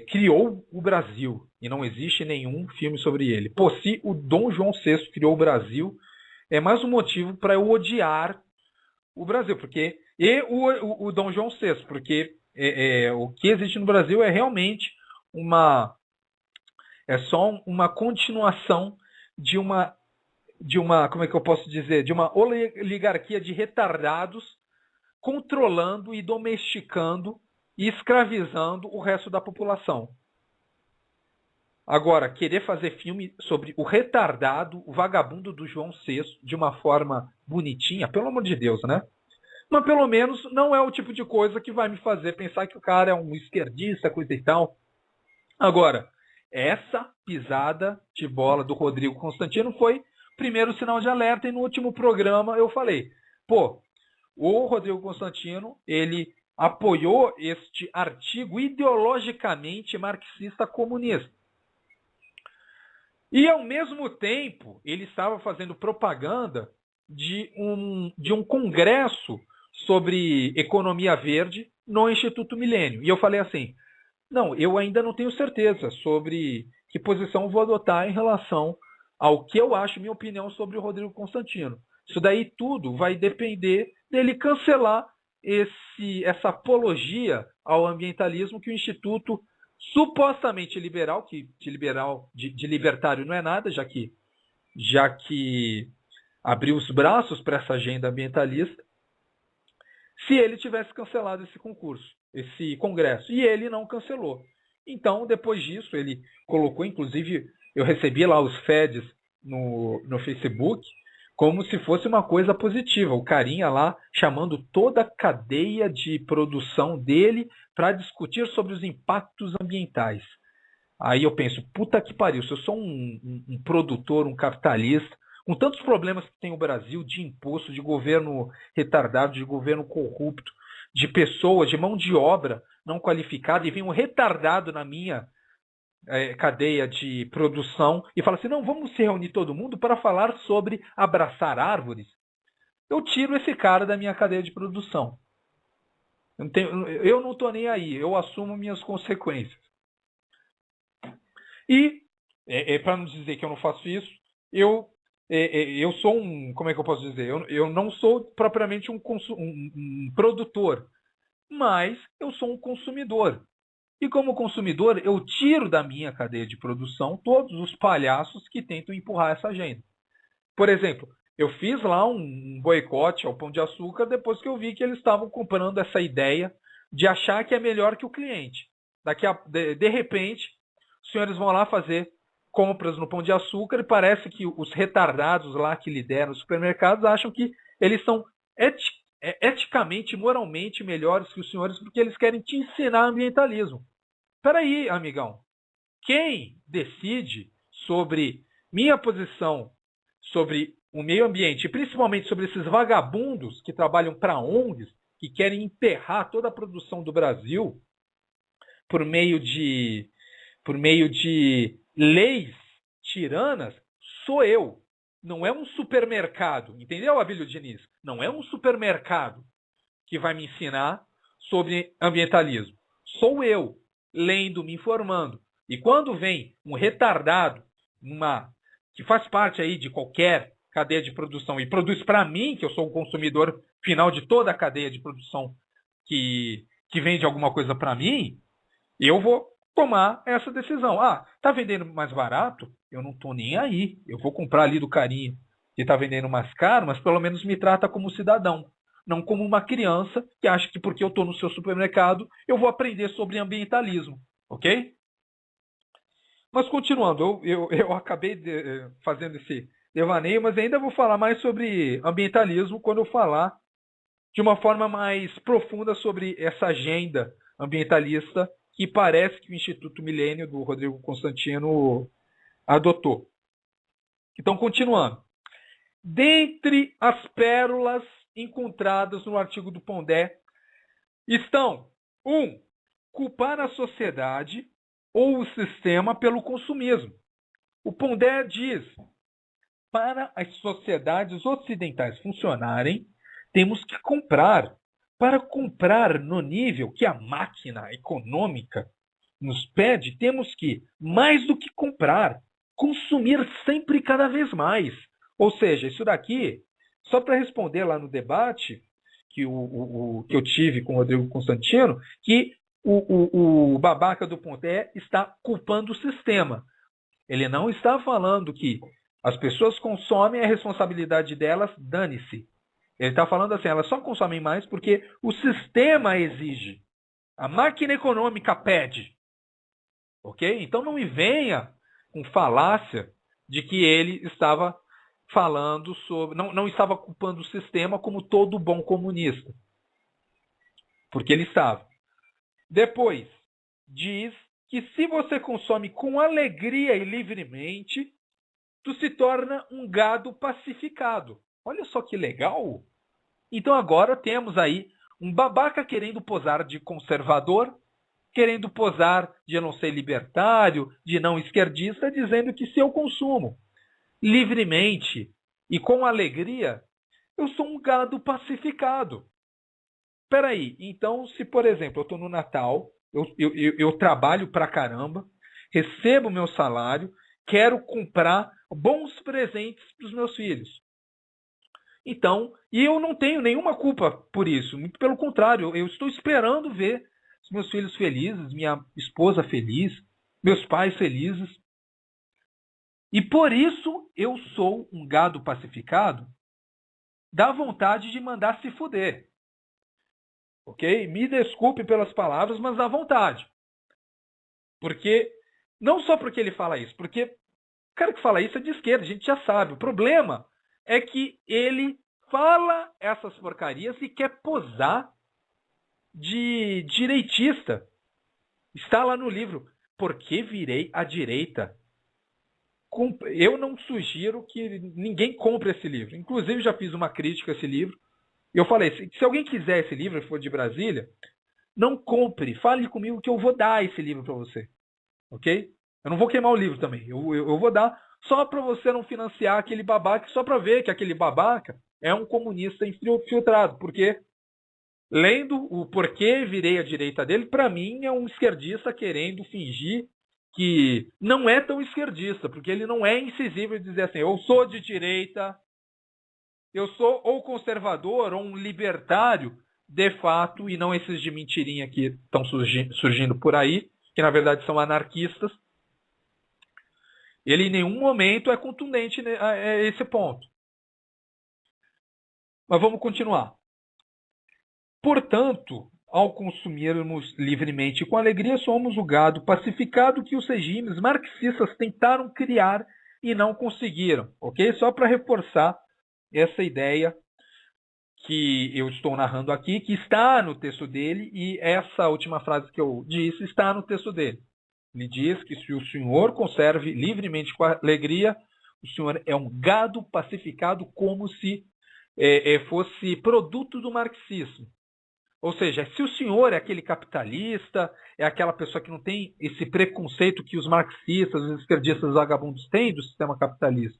criou o Brasil e não existe nenhum filme sobre ele. Pô, se o Dom João VI criou o Brasil, é mais um motivo para eu odiar o Brasil, porque o Dom João VI, porque o que existe no Brasil é realmente só uma continuação de uma, como é que eu posso dizer, de uma oligarquia de retardados controlando e domesticando e escravizando o resto da população. Agora, querer fazer filme sobre o retardado, o vagabundo do João VI, de uma forma bonitinha, pelo amor de Deus, né? Mas pelo menos não é o tipo de coisa que vai me fazer pensar que o cara é um esquerdista, coisa e tal. Agora, essa pisada de bola do Rodrigo Constantino foi o primeiro sinal de alerta, e no último programa eu falei, pô, o Rodrigo Constantino, ele apoiou este artigo ideologicamente marxista comunista. E, ao mesmo tempo, ele estava fazendo propaganda de um congresso sobre economia verde no Instituto Milênio. E eu falei assim, não, eu ainda não tenho certeza sobre que posição eu vou adotar em relação ao que eu acho, minha opinião sobre o Rodrigo Constantino. Isso daí tudo vai depender dele cancelar essa apologia ao ambientalismo que o Instituto supostamente liberal, que de libertário não é nada, já que abrir os braços para essa agenda ambientalista se ele tivesse cancelado esse concurso, esse congresso. E ele não cancelou. Então, depois disso, ele colocou, inclusive, eu recebi lá os feeds no Facebook, como se fosse uma coisa positiva. O carinha lá chamando toda a cadeia de produção dele para discutir sobre os impactos ambientais. Aí eu penso, puta que pariu, se eu sou um produtor, um capitalista, com tantos problemas que tem o Brasil, de imposto, de governo retardado, de governo corrupto, de pessoas, de mão de obra não qualificada, e vem um retardado na minha cadeia de produção e fala assim, não, vamos se reunir todo mundo para falar sobre abraçar árvores. Eu tiro esse cara da minha cadeia de produção. Eu não estou nem aí, eu assumo minhas consequências. E, para não dizer que eu não faço isso, eu sou como é que eu posso dizer? Eu não sou propriamente um produtor, mas eu sou um consumidor. E como consumidor, eu tiro da minha cadeia de produção todos os palhaços que tentam empurrar essa agenda. Por exemplo, eu fiz lá um boicote ao Pão de Açúcar depois que eu vi que eles estavam comprando essa ideia de achar que é melhor que o cliente. De repente, os senhores vão lá fazer compras no Pão de Açúcar e parece que os retardados lá que lideram os supermercados acham que eles são eticamente, moralmente melhores que os senhores porque eles querem te ensinar ambientalismo. Peraí, amigão. Quem decide sobre minha posição sobre o meio ambiente, e principalmente sobre esses vagabundos que trabalham para ONGs, que querem enterrar toda a produção do Brasil por meio de leis tiranas, sou eu. Não é um supermercado. Entendeu, Abílio Diniz? Não é um supermercado que vai me ensinar sobre ambientalismo. Sou eu, lendo, me informando. E quando vem um retardado, que faz parte aí de qualquer cadeia de produção e produz para mim, que eu sou o consumidor final de toda a cadeia de produção que vende alguma coisa para mim, eu vou tomar essa decisão. Ah, tá vendendo mais barato? Eu não tô nem aí. Eu vou comprar ali do carinha que tá vendendo mais caro, mas pelo menos me trata como cidadão. Não como uma criança que acha que porque eu tô no seu supermercado, eu vou aprender sobre ambientalismo. Ok? Mas continuando, eu acabei fazendo esse devaneio, mas ainda vou falar mais sobre ambientalismo quando eu falar de uma forma mais profunda sobre essa agenda ambientalista que parece que o Instituto Milênio do Rodrigo Constantino adotou. Então, continuando. Dentre as pérolas encontradas no artigo do Pondé estão 1. Culpar a sociedade ou o sistema pelo consumismo. O Pondé diz: para as sociedades ocidentais funcionarem, temos que comprar. Para comprar no nível que a máquina econômica nos pede, temos que, mais do que comprar, consumir sempre e cada vez mais. Ou seja, isso daqui, só para responder lá no debate que eu tive com o Rodrigo Constantino, que o babaca do Pondé está culpando o sistema. Ele não está falando que as pessoas consomem, a responsabilidade delas, dane-se. Ele está falando assim, elas só consomem mais porque o sistema exige. A máquina econômica pede. Ok? Então não me venha com falácia de que ele estava falando sobre... Não estava culpando o sistema como todo bom comunista. Porque ele estava. Depois, diz que se você consome com alegria e livremente, tu se torna um gado pacificado. Olha só que legal! Então agora temos aí um babaca querendo posar de conservador, querendo posar de eu não ser libertário, de não esquerdista, dizendo que se eu consumo livremente e com alegria, eu sou um gado pacificado. Peraí, então se por exemplo eu estou no Natal, eu trabalho pra caramba, recebo meu salário, quero comprar bons presentes para os meus filhos. Então, e eu não tenho nenhuma culpa por isso. Muito pelo contrário, eu estou esperando ver os meus filhos felizes, minha esposa feliz, meus pais felizes. E por isso eu sou um gado pacificado, dá vontade de mandar se fuder. Ok? Me desculpe pelas palavras, mas dá vontade. Porque, não só porque ele fala isso, porque o cara que fala isso é de esquerda, a gente já sabe. O problema é que ele fala essas porcarias e quer posar de direitista. Está lá no livro. Por que virei à direita? Eu não sugiro que ninguém compre esse livro. Inclusive, já fiz uma crítica a esse livro. Eu falei, se alguém quiser esse livro, for de Brasília, não compre. Fale comigo que eu vou dar esse livro para você. Ok? Eu não vou queimar o livro também. Eu vou dar só para você não financiar aquele babaca, só para ver que aquele babaca é um comunista infiltrado. Porque, lendo o porquê virei à direita dele, para mim é um esquerdista querendo fingir que não é tão esquerdista, porque ele não é incisivo em dizer assim, eu sou de direita, eu sou ou conservador ou um libertário de fato, e não esses de mentirinha que estão surgindo por aí, que na verdade são anarquistas. Ele em nenhum momento é contundente a esse ponto. Mas vamos continuar. Portanto, ao consumirmos livremente e com alegria, somos o gado pacificado que os regimes marxistas tentaram criar e não conseguiram. Ok? Só para reforçar essa ideia que eu estou narrando aqui, que está no texto dele, e essa última frase que eu disse está no texto dele. Ele diz que se o senhor conserve livremente com alegria, o senhor é um gado pacificado como se fosse produto do marxismo. Ou seja, se o senhor é aquele capitalista, é aquela pessoa que não tem esse preconceito que os marxistas, os esquerdistas vagabundos têm do sistema capitalista,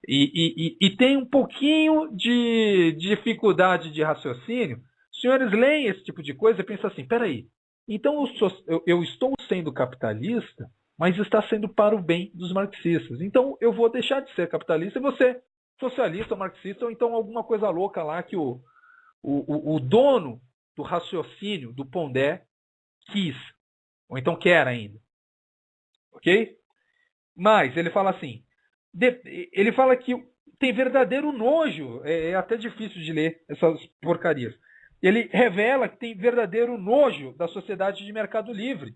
e tem um pouquinho de dificuldade de raciocínio, os senhores leem esse tipo de coisa e pensam assim, peraí, então eu estou sendo capitalista, mas está sendo para o bem dos marxistas. Então eu vou deixar de ser capitalista e vou ser socialista ou marxista, ou então alguma coisa louca lá que o dono do raciocínio do Pondé quis, ou então quer ainda. Ok? Mas ele fala assim, ele fala que tem verdadeiro nojo, é até difícil de ler essas porcarias. Ele revela que tem verdadeiro nojo da sociedade de mercado livre.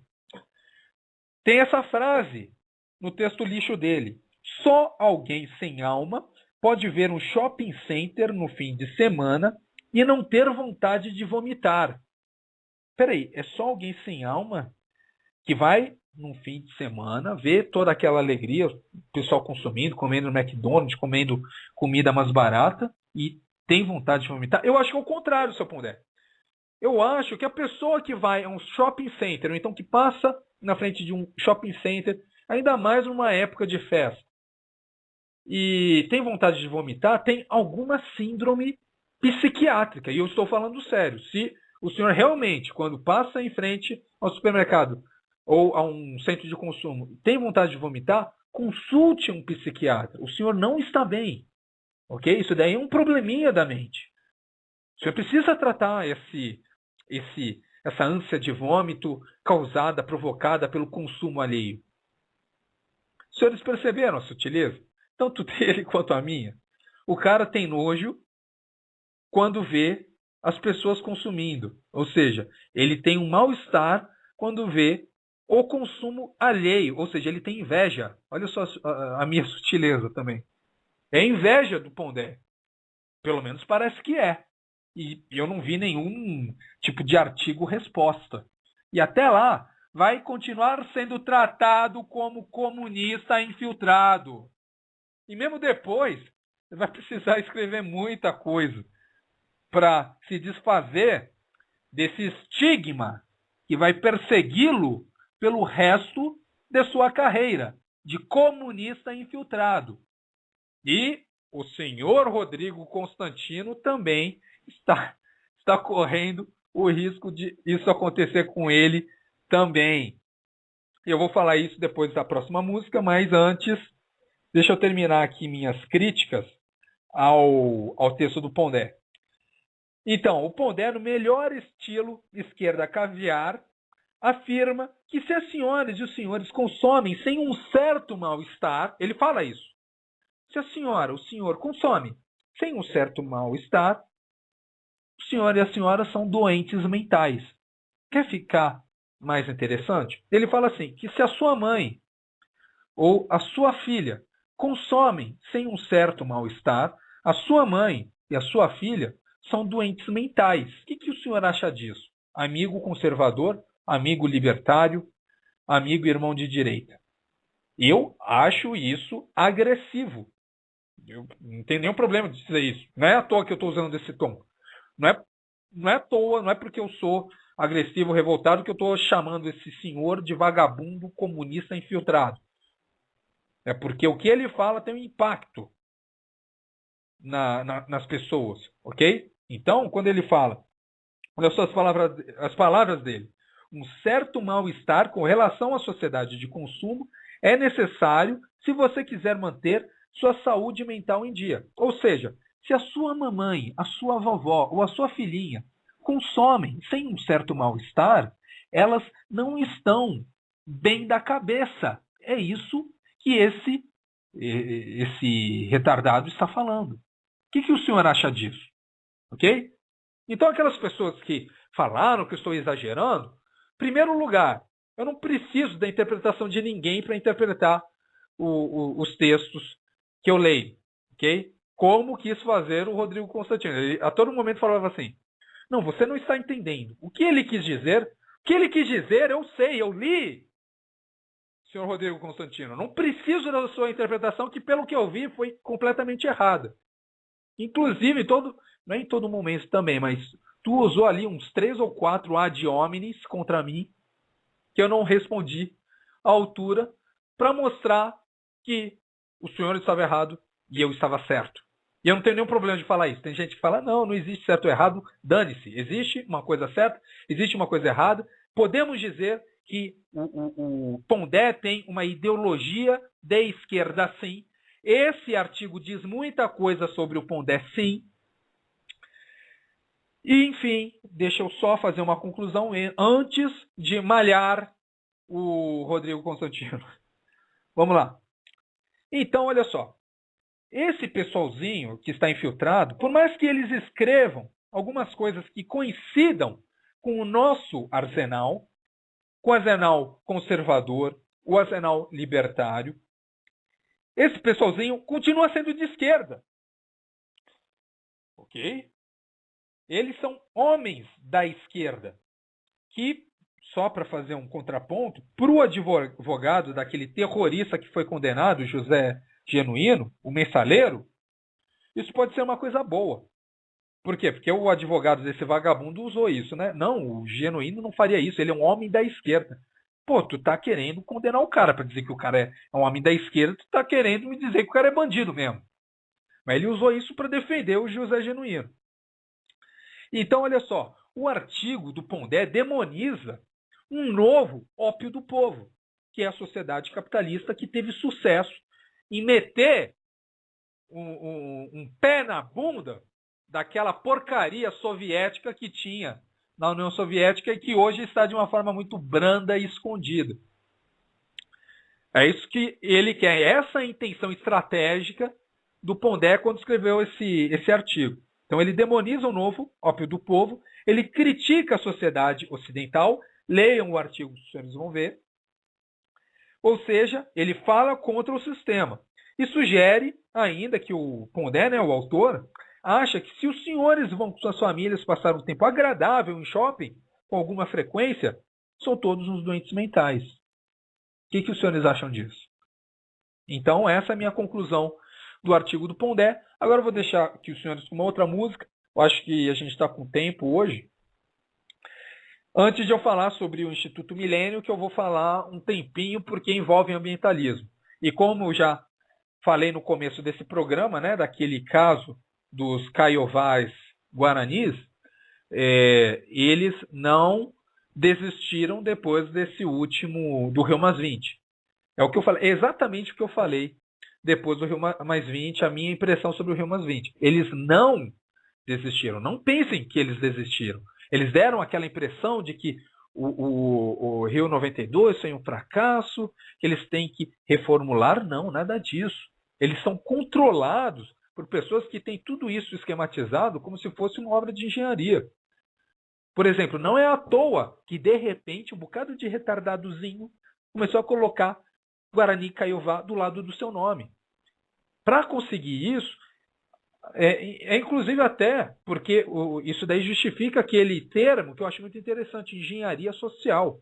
Tem essa frase no texto lixo dele. Só alguém sem alma pode ver um shopping center no fim de semana e não ter vontade de vomitar. Peraí, é só alguém sem alma que vai num fim de semana ver toda aquela alegria, o pessoal consumindo, comendo no McDonald's, comendo comida mais barata e tem vontade de vomitar? Eu acho que é o contrário, seu Pondé. Eu acho que a pessoa que vai a um shopping center, ou então que passa na frente de um shopping center, ainda mais numa época de festa, e tem vontade de vomitar, tem alguma síndrome psiquiátrica. E eu estou falando sério. Se o senhor realmente, quando passa em frente ao supermercado ou a um centro de consumo, tem vontade de vomitar, consulte um psiquiatra. O senhor não está bem. Ok? Isso daí é um probleminha da mente. O senhor precisa tratar essa ânsia de vômito causada, provocada pelo consumo alheio. Os senhores perceberam a sutileza? Tanto dele quanto a minha. O cara tem nojo quando vê as pessoas consumindo. Ou seja, ele tem um mal-estar quando vê o consumo alheio. Ou seja, ele tem inveja. Olha só a minha sutileza também. É inveja do Pondé. Pelo menos parece que é. E eu não vi nenhum tipo de artigo-resposta. E até lá, vai continuar sendo tratado como comunista infiltrado. E mesmo depois, você vai precisar escrever muita coisa para se desfazer desse estigma que vai persegui-lo pelo resto de sua carreira de comunista infiltrado. E o senhor Rodrigo Constantino também está correndo o risco de isso acontecer com ele também. Eu vou falar isso depois da próxima música, mas antes, deixa eu terminar aqui minhas críticas ao texto do Pondé. Então, o Pondé, no melhor estilo esquerda caviar, afirma que se as senhoras e os senhores consomem sem um certo mal-estar, ele fala isso. Se a senhora, o senhor consome sem um certo mal-estar, o senhor e a senhora são doentes mentais. Quer ficar mais interessante? Ele fala assim, que se a sua mãe ou a sua filha consomem sem um certo mal-estar, a sua mãe e a sua filha são doentes mentais. O que o senhor acha disso? Amigo conservador, amigo libertário, amigo irmão de direita. Eu acho isso agressivo. Eu não tenho nenhum problema de dizer isso. Não é à toa que eu estou usando esse tom. Não é à toa, não é porque eu sou agressivo, revoltado, que eu estou chamando esse senhor de vagabundo comunista infiltrado. É porque o que ele fala tem um impacto nas pessoas, ok? Então, quando ele fala, olha só as palavras dele, um certo mal-estar com relação à sociedade de consumo é necessário se você quiser manter sua saúde mental em dia. Ou seja, se a sua mamãe, a sua vovó ou a sua filhinha consomem sem um certo mal-estar, elas não estão bem da cabeça. É isso que esse retardado está falando. O que o senhor acha disso? Ok? Então, aquelas pessoas que falaram que eu estou exagerando, em primeiro lugar, eu não preciso da interpretação de ninguém para interpretar os textos que eu leio. Ok? Como quis fazer o Rodrigo Constantino. Ele a todo momento falava assim, não, você não está entendendo. O que ele quis dizer? O que ele quis dizer, eu sei, eu li. Senhor Rodrigo Constantino, não preciso da sua interpretação, que pelo que eu vi foi completamente errada. Inclusive, não é em todo momento também, mas tu usou ali uns 3 ou 4 ad hominis contra mim, que eu não respondi à altura, para mostrar que o senhor estava errado e eu estava certo. E eu não tenho nenhum problema de falar isso. Tem gente que fala, não existe certo ou errado, dane-se. Existe uma coisa certa, existe uma coisa errada. Podemos dizer que o Pondé tem uma ideologia de esquerda, sim. Esse artigo diz muita coisa sobre o Pondé, sim. E, enfim, deixa eu só fazer uma conclusão antes de malhar o Rodrigo Constantino. Vamos lá. Então, olha só. Esse pessoalzinho que está infiltrado, por mais que eles escrevam algumas coisas que coincidam com o nosso arsenal, com o arsenal conservador, o arsenal libertário, esse pessoalzinho continua sendo de esquerda. Ok? Eles são homens da esquerda, que, só para fazer um contraponto, para o advogado daquele terrorista que foi condenado, José Genuíno, o mensaleiro, isso pode ser uma coisa boa. Por quê? Porque o advogado desse vagabundo usou isso, né? Não, o Genuíno não faria isso, ele é um homem da esquerda. Pô, tu tá querendo condenar o cara para dizer que o cara é um homem da esquerda, tu tá querendo me dizer que o cara é bandido mesmo. Mas ele usou isso para defender o José Genuíno. Então, olha só, o artigo do Pondé demoniza um novo ópio do povo, que é a sociedade capitalista que teve sucesso em meter um pé na bunda daquela porcaria soviética que tinha na União Soviética e que hoje está de uma forma muito branda e escondida. É isso que ele quer, essa é a intenção estratégica do Pondé quando escreveu esse artigo. Então ele demoniza o novo ópio do povo, ele critica a sociedade ocidental, leiam o artigo, os senhores vão ver. Ou seja, ele fala contra o sistema. E sugere ainda que o Pondé, né, o autor, acha que se os senhores vão com suas famílias passar um tempo agradável em shopping, com alguma frequência, são todos uns doentes mentais. O que os senhores acham disso? Então, essa é a minha conclusão do artigo do Pondé. Agora eu vou deixar aqui os senhores com uma outra música. Eu acho que a gente está com tempo hoje. Antes de eu falar sobre o Instituto Milênio, que eu vou falar um tempinho porque envolve ambientalismo. E como eu já falei no começo desse programa, né, daquele caso dos caiovás guaranis, eles não desistiram depois desse último, do Rio Mais 20. É o que eu falei, exatamente o que eu falei depois do Rio Mais 20, a minha impressão sobre o Rio Mais 20. Eles não desistiram. Não pensem que eles desistiram. Eles deram aquela impressão de que o Rio 92 foi um fracasso, que eles têm que reformular. Não, nada disso. Eles são controlados por pessoas que têm tudo isso esquematizado como se fosse uma obra de engenharia. Por exemplo, não é à toa que, de repente, um bocado de retardadozinho começou a colocar Guarani Kaiowá do lado do seu nome. Para conseguir isso, inclusive até porque isso daí justifica aquele termo que eu acho muito interessante, engenharia social.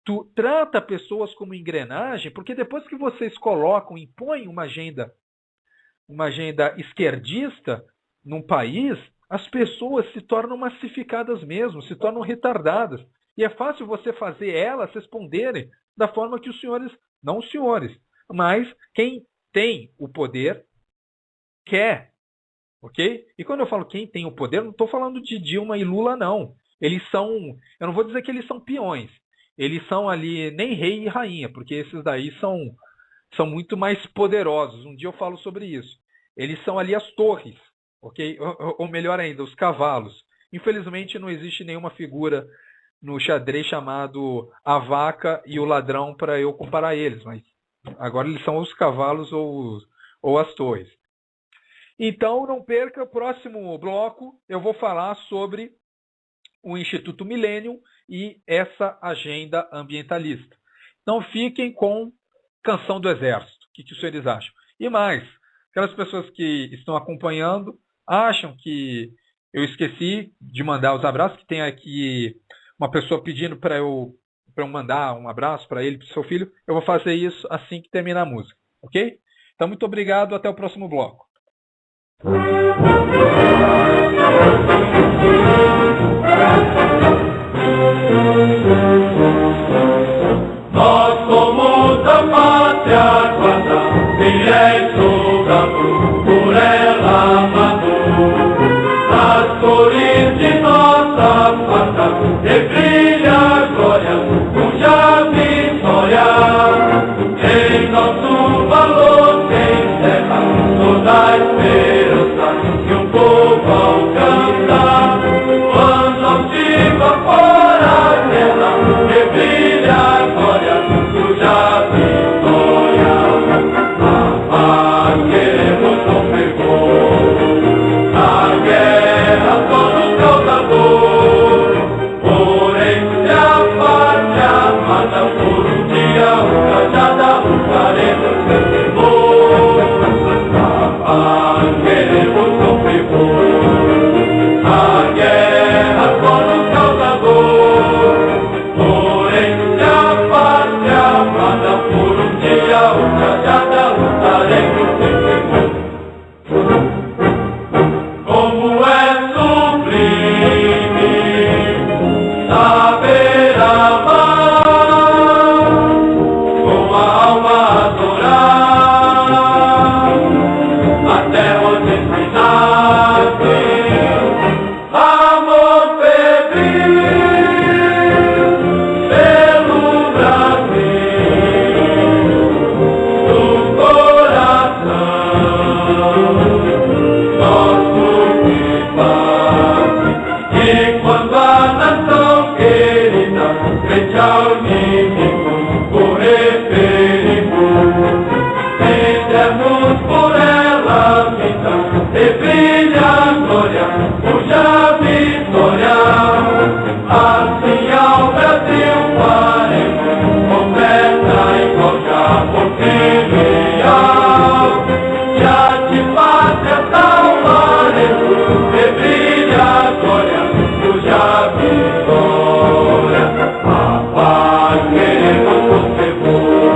Tu trata pessoas como engrenagem, porque depois que vocês colocam, impõem uma agenda esquerdista num país, as pessoas se tornam massificadas mesmo, se tornam retardadas. E é fácil você fazer elas responderem da forma que os senhores, não os senhores, mas quem tem o poder quer. Ok? E quando eu falo quem tem o poder, não estou falando de Dilma e Lula, não. Eles são, eu não vou dizer que eles são peões. Eles são ali nem rei e rainha, porque esses daí são muito mais poderosos. Um dia eu falo sobre isso. Eles são ali as torres, ok? Ou melhor ainda, os cavalos. Infelizmente não existe nenhuma figura no xadrez chamado a vaca e o ladrão para eu comparar eles, mas agora eles são os cavalos ou as torres. Então não perca o próximo bloco, eu vou falar sobre o Instituto Millennium e essa agenda ambientalista. Então fiquem com Canção do Exército. O que os senhores acham? E mais, aquelas pessoas que estão acompanhando acham que eu esqueci de mandar os abraços, que tem aqui uma pessoa pedindo para eu mandar um abraço para ele, para o seu filho. Eu vou fazer isso assim que terminar a música, ok? Então muito obrigado, até o próximo bloco. Nós somos a pátria guarda, fiéis soldados, por ela amado. Nas cores de nossa pátria, brilha a glória, cuja vitória em nosso valor se encerra toda a esperança que o povo alcança. Quando altiva fora a terra, brilha a glória, cuja vitória a paz queremos com fervor. A guerra todo causador, porém se a pátria amada por um dia ultrajada, lutaremos sem temor. A paz queremos com fervor. A guerra todo causador, porém se a pátria amada por um dia ultrajada, lutaremos sem temor. Como é sublime saber amar, com a alma adorar, até onde se nasce, amor febril pelo Brasil, do coração. E quando a nação querida frente ao inimigo correr perigo, fizemos por ela vida e brilha a glória, cuja vitória assim ao Brasil faremos oferta igual já por filial. Já de pátria salvaremos e brilha a glória, cuja vitória a paz queremos com fervor.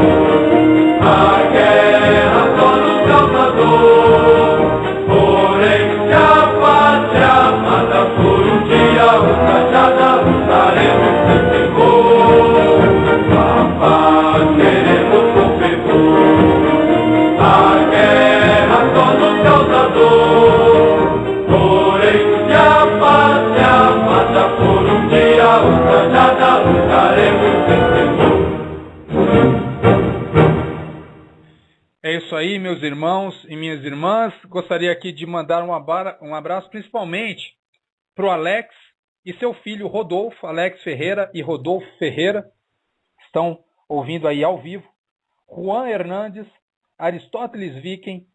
A guerra só nos causador, porém se a pátria amada por um dia ultrajada, lutaremos sem temor. A paz queremos com fervor. A guerra só nos causador, porém se a pátria amada por um dia ultrajada, lutaremos sem temor. É isso aí, meus irmãos e minhas irmãs. Gostaria aqui de mandar um abraço principalmente para o Alex, e seu filho Rodolfo, Alex Ferreira e Rodolfo Ferreira, estão ouvindo aí ao vivo. Juan Hernandes, Aristóteles Viken,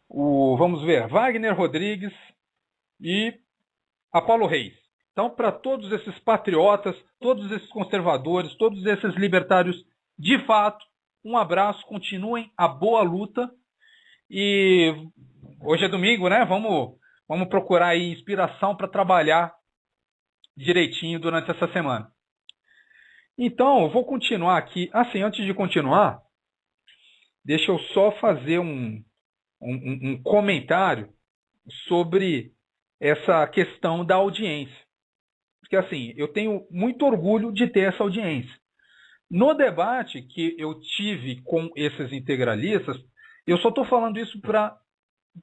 vamos ver, Wagner Rodrigues e Apolo Reis. Então, para todos esses patriotas, todos esses conservadores, todos esses libertários de fato, um abraço, continuem a boa luta. E hoje é domingo, né? Vamos procurar aí inspiração para trabalhar direitinho durante essa semana. Então, eu vou continuar aqui. Assim, antes de continuar, deixa eu só fazer um comentário sobre essa questão da audiência. Porque, assim, eu tenho muito orgulho de ter essa audiência. No debate que eu tive com esses integralistas, eu só estou falando isso para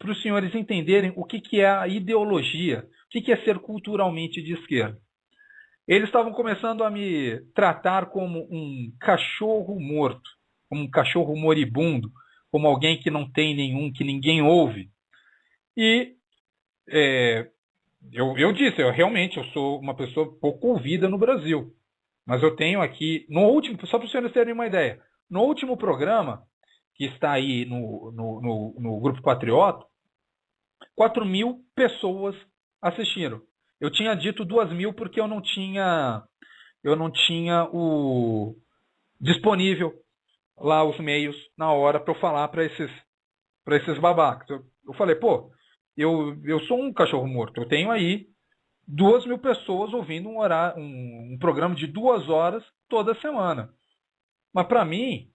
os senhores entenderem o que é a ideologia, o que é ser culturalmente de esquerda. Eles estavam começando a me tratar como um cachorro morto, como um cachorro moribundo, como alguém que não tem nenhum, que ninguém ouve. E eu disse, eu sou uma pessoa pouco ouvida no Brasil. Mas eu tenho aqui, no último, só para os senhores terem uma ideia, no último programa, que está aí no Grupo Patriota, 4.000 pessoas assistiram. Eu tinha dito 2.000 porque eu não tinha o disponível lá os meios na hora para eu falar para esses babacas. Eu falei, pô, eu sou um cachorro morto, eu tenho aí 2.000 pessoas ouvindo um programa de 2 horas toda semana. Mas para mim,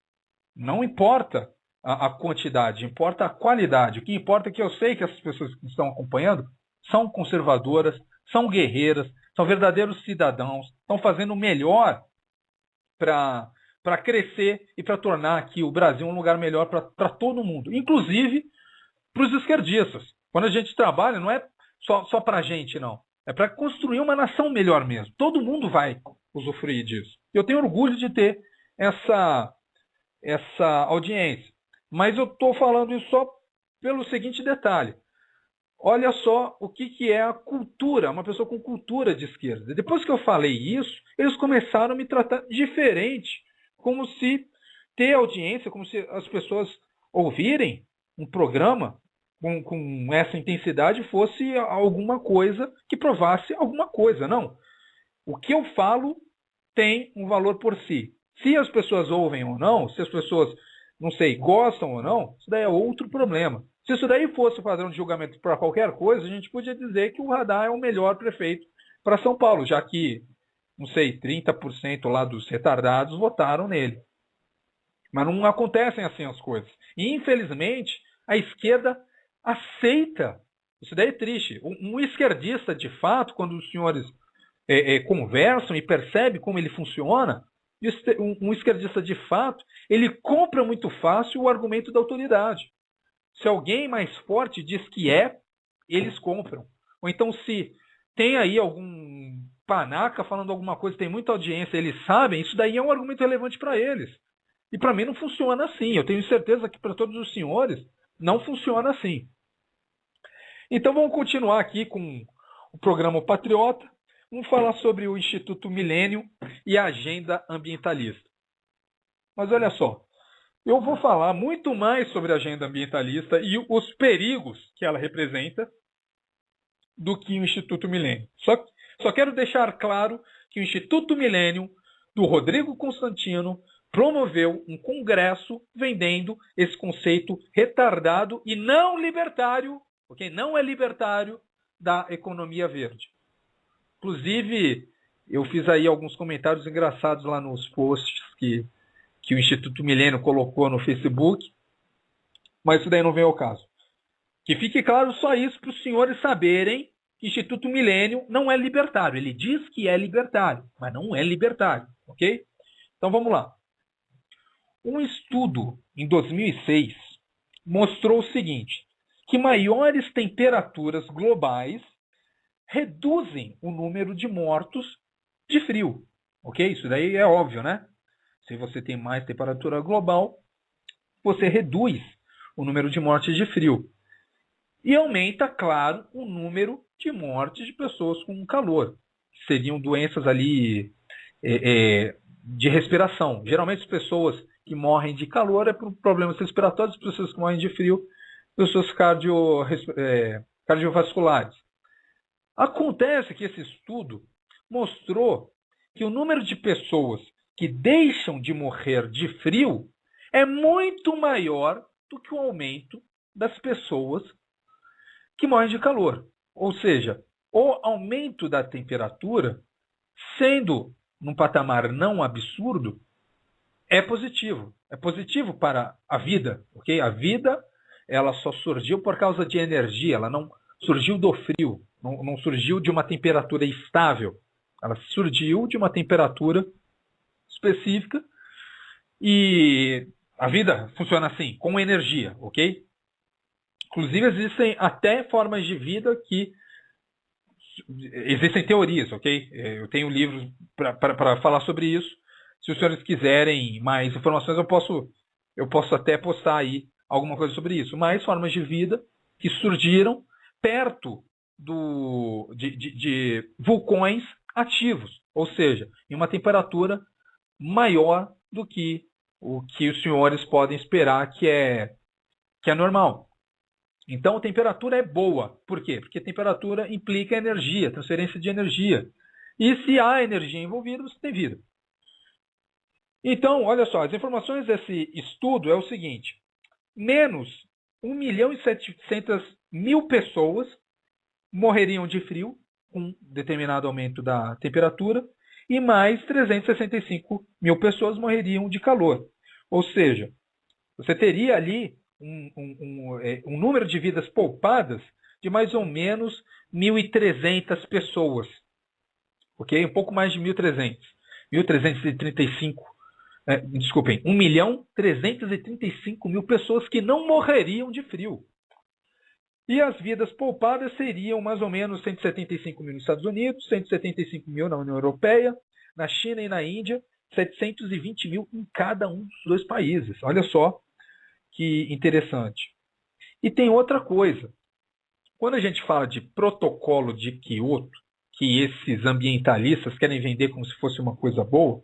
não importa a quantidade, importa a qualidade. O que importa é que eu sei que essas pessoas que estão acompanhando são conservadoras, são guerreiras, são verdadeiros cidadãos, estão fazendo o melhor para crescer e para tornar aqui o Brasil um lugar melhor para todo mundo, inclusive para os esquerdistas. Quando a gente trabalha, não é só para a gente, não. É para construir uma nação melhor mesmo. Todo mundo vai usufruir disso. Eu tenho orgulho de ter essa audiência. Mas eu estou falando isso só pelo seguinte detalhe. Olha só o que é a cultura, uma pessoa com cultura de esquerda. Depois que eu falei isso, eles começaram a me tratar diferente, como se ter audiência, como se as pessoas ouvirem um programa com essa intensidade fosse alguma coisa que provasse alguma coisa. Não. O que eu falo tem um valor por si. Se as pessoas ouvem ou não, se as pessoas, não sei, gostam ou não, isso daí é outro problema. Se isso daí fosse o padrão de julgamento para qualquer coisa, a gente podia dizer que o Haddad é o melhor prefeito para São Paulo, já que, não sei, 30% lá dos retardados votaram nele. Mas não acontecem assim as coisas. E, infelizmente, a esquerda aceita. Isso daí é triste. Um esquerdista, de fato, quando os senhores conversam e percebem como ele funciona, um esquerdista, de fato, ele compra muito fácil o argumento da autoridade. Se alguém mais forte diz que eles compram. Ou então, se tem aí algum panaca falando alguma coisa, tem muita audiência, eles sabem, isso daí é um argumento relevante para eles. E para mim não funciona assim. Eu tenho certeza que para todos os senhores não funciona assim. Então vamos continuar aqui com o programa Patriota. Vamos falar sobre o Instituto Milênio e a agenda ambientalista. Mas olha só, eu vou falar muito mais sobre a agenda ambientalista e os perigos que ela representa do que o Instituto Milênio. Só quero deixar claro que o Instituto Milênio, do Rodrigo Constantino, promoveu um congresso vendendo esse conceito retardado e não libertário, porque não é libertário, da economia verde. Inclusive, eu fiz aí alguns comentários engraçados lá nos posts que o Instituto Milênio colocou no Facebook, mas isso daí não vem ao caso. Que fique claro só isso para os senhores saberem que o Instituto Milênio não é libertário. Ele diz que é libertário, mas não é libertário, ok? Então vamos lá. Um estudo em 2006 mostrou o seguinte, que maiores temperaturas globais reduzem o número de mortos de frio, ok? Isso daí é óbvio, né? Se você tem mais temperatura global, você reduz o número de mortes de frio. E aumenta, claro, o número de mortes de pessoas com calor. seriam doenças ali de respiração. Geralmente as pessoas que morrem de calor é por problemas respiratórios, as pessoas que morrem de frio, pessoas cardiovasculares. Acontece que esse estudo mostrou que o número de pessoas que deixam de morrer de frio é muito maior do que o aumento das pessoas que morrem de calor. Ou seja, o aumento da temperatura, sendo num patamar não absurdo, é positivo. É positivo para a vida, ok? A vida, ela só surgiu por causa de energia, ela não surgiu do frio, não surgiu de uma temperatura estável. Ela surgiu de uma temperatura específica e a vida funciona assim, com energia, ok? Inclusive existem até formas de vida que existem teorias, ok? Eu tenho livros para falar sobre isso. Se os senhores quiserem mais informações, eu posso até postar aí alguma coisa sobre isso. Mais formas de vida que surgiram perto de vulcões ativos, ou seja, em uma temperatura maior do que o que os senhores podem esperar que é normal. Então, a temperatura é boa. Por quê? Porque a temperatura implica energia, transferência de energia. E se há energia envolvida, você tem vida. Então, olha só, as informações desse estudo é o seguinte. Menos 1.700.000 pessoas morreriam de frio com um determinado aumento da temperatura e mais 365.000 pessoas morreriam de calor. Ou seja, você teria ali um número de vidas poupadas de mais ou menos 1.300 pessoas. Ok? Um pouco mais de 1.300. 1.335. Desculpem, 1.335.000 pessoas que não morreriam de frio. E as vidas poupadas seriam mais ou menos 175.000 nos Estados Unidos, 175.000 na União Europeia, na China e na Índia, 720.000 em cada um dos dois países. Olha só que interessante. E tem outra coisa. Quando a gente fala de protocolo de Kyoto, que esses ambientalistas querem vender como se fosse uma coisa boa,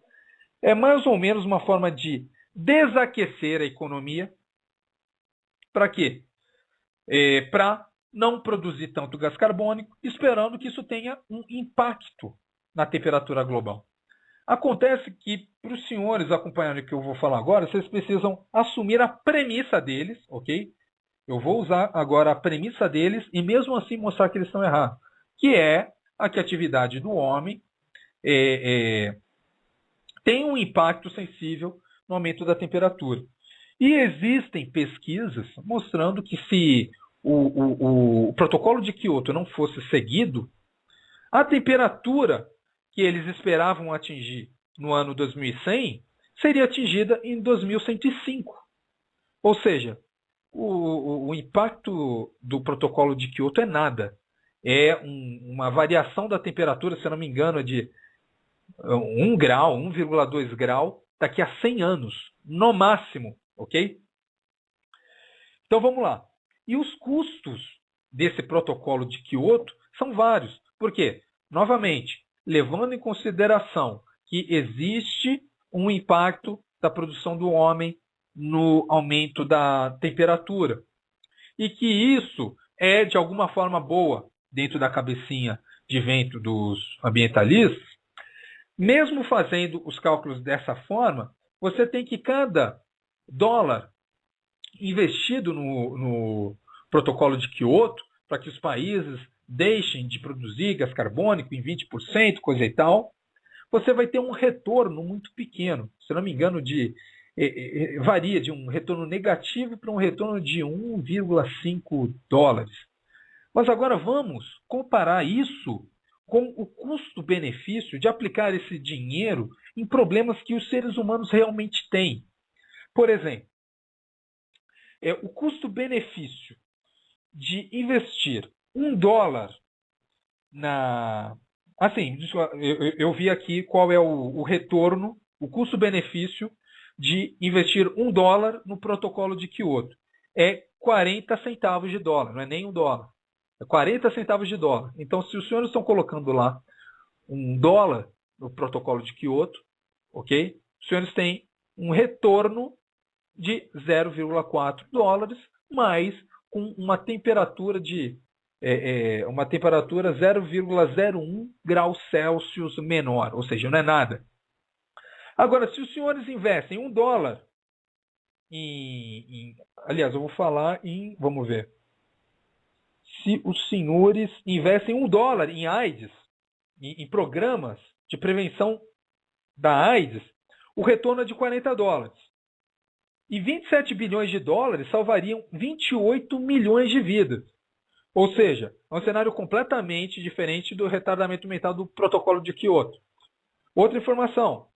é mais ou menos uma forma de desaquecer a economia. Para quê? Para não produzir tanto gás carbônico, esperando que isso tenha um impacto na temperatura global. Acontece que, para os senhores acompanharem o que eu vou falar agora, vocês precisam assumir a premissa deles, ok? Eu vou usar agora a premissa deles e mesmo assim mostrar que eles estão errados, que é a que a atividade do homem tem um impacto sensível no aumento da temperatura. E existem pesquisas mostrando que se o protocolo de Kyoto não fosse seguido, a temperatura que eles esperavam atingir no ano 2100 seria atingida em 2105. Ou seja, o impacto do protocolo de Kyoto é nada. É uma variação da temperatura, se eu não me engano, de 1 grau, 1,2 grau, daqui a 100 anos, no máximo, ok? Então vamos lá. E os custos desse protocolo de Kyoto são vários. Por quê? Novamente, levando em consideração que existe um impacto da produção do homem no aumento da temperatura. E que isso é, de alguma forma, boa dentro da cabecinha de vento dos ambientalistas. Mesmo fazendo os cálculos dessa forma, você tem que cada dólar investido no protocolo de Kyoto, para que os países deixem de produzir gás carbônico em 20%, coisa e tal, você vai ter um retorno muito pequeno. Se não me engano, varia de um retorno negativo para um retorno de 1,5 dólares. Mas agora vamos comparar isso com o custo-benefício de aplicar esse dinheiro em problemas que os seres humanos realmente têm. Por exemplo, o custo-benefício de investir $1 na... Assim, eu vi aqui qual é o retorno, o custo-benefício de investir $1 no protocolo de Kyoto. É 40 centavos de dólar, não é nem $1. É 40 centavos de dólar. Então, se os senhores estão colocando lá $1 no protocolo de Kyoto, ok? Os senhores têm um retorno de $0,4, mas com uma temperatura de 0,01 graus Celsius menor, ou seja, não é nada. Agora, se os senhores investem $1 aliás, eu vou falar em... Vamos ver. Se os senhores investem $1 em AIDS, em programas de prevenção da AIDS, o retorno é de $40. E 27 bilhões de dólares salvariam 28 milhões de vidas. Ou seja, é um cenário completamente diferente do retardamento mental do protocolo de Kyoto. Outra informação.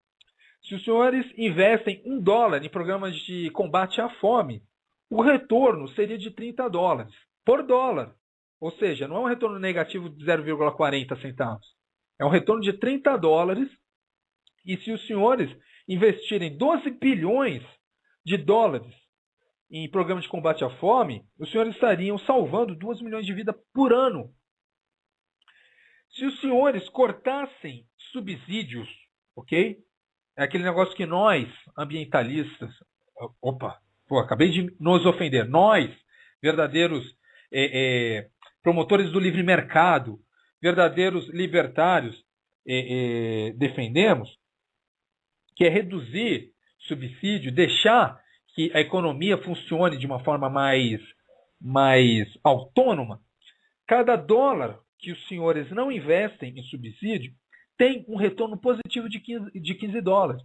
Se os senhores investem $1 em programas de combate à fome, o retorno seria de $30 por dólar. Ou seja, não é um retorno negativo de 0,40 centavos. É um retorno de $30. E se os senhores investirem 12 bilhões de dólares em programas de combate à fome, os senhores estariam salvando 2 milhões de vidas por ano. Se os senhores cortassem subsídios, ok? É aquele negócio que nós, ambientalistas, acabei de nos ofender, nós, verdadeiros promotores do livre mercado, verdadeiros libertários, defendemos, que é reduzir subsídio, deixar que a economia funcione de uma forma mais autônoma. Cada dólar que os senhores não investem em subsídio tem um retorno positivo de $15.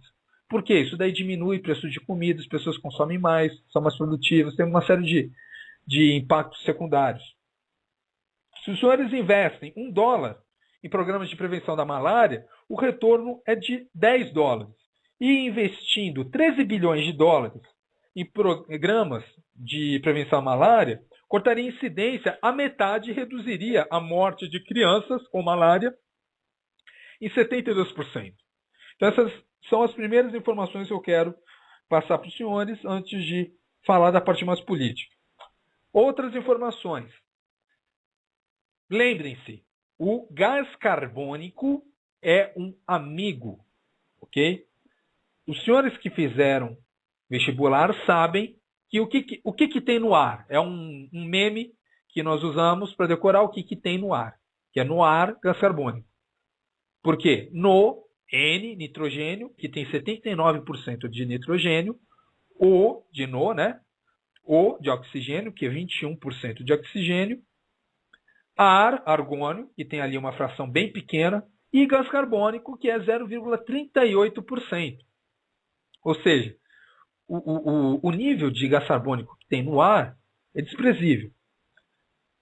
Por quê? Isso daí diminui o preço de comida, as pessoas consomem mais, são mais produtivas, tem uma série de impactos secundários. Se os senhores investem $1 em programas de prevenção da malária, o retorno é de $10. E investindo 13 bilhões de dólares em programas de prevenção à malária, cortaria a incidência à metade e reduziria a morte de crianças com malária em 72%. Então essas são as primeiras informações que eu quero passar para os senhores antes de falar da parte mais política. Outras informações. Lembrem-se, o gás carbônico é um amigo, ok? Os senhores que fizeram vestibular sabem que o que tem no ar. É um meme que nós usamos para decorar o que tem no ar. Que é no ar, gás carbônico. Por quê? No, N, nitrogênio, que tem 79% de nitrogênio. O, de no, né? O, de oxigênio, que é 21% de oxigênio. Ar, argônio, que tem ali uma fração bem pequena. E gás carbônico, que é 0,38%. Ou seja, o nível de gás carbônico que tem no ar é desprezível.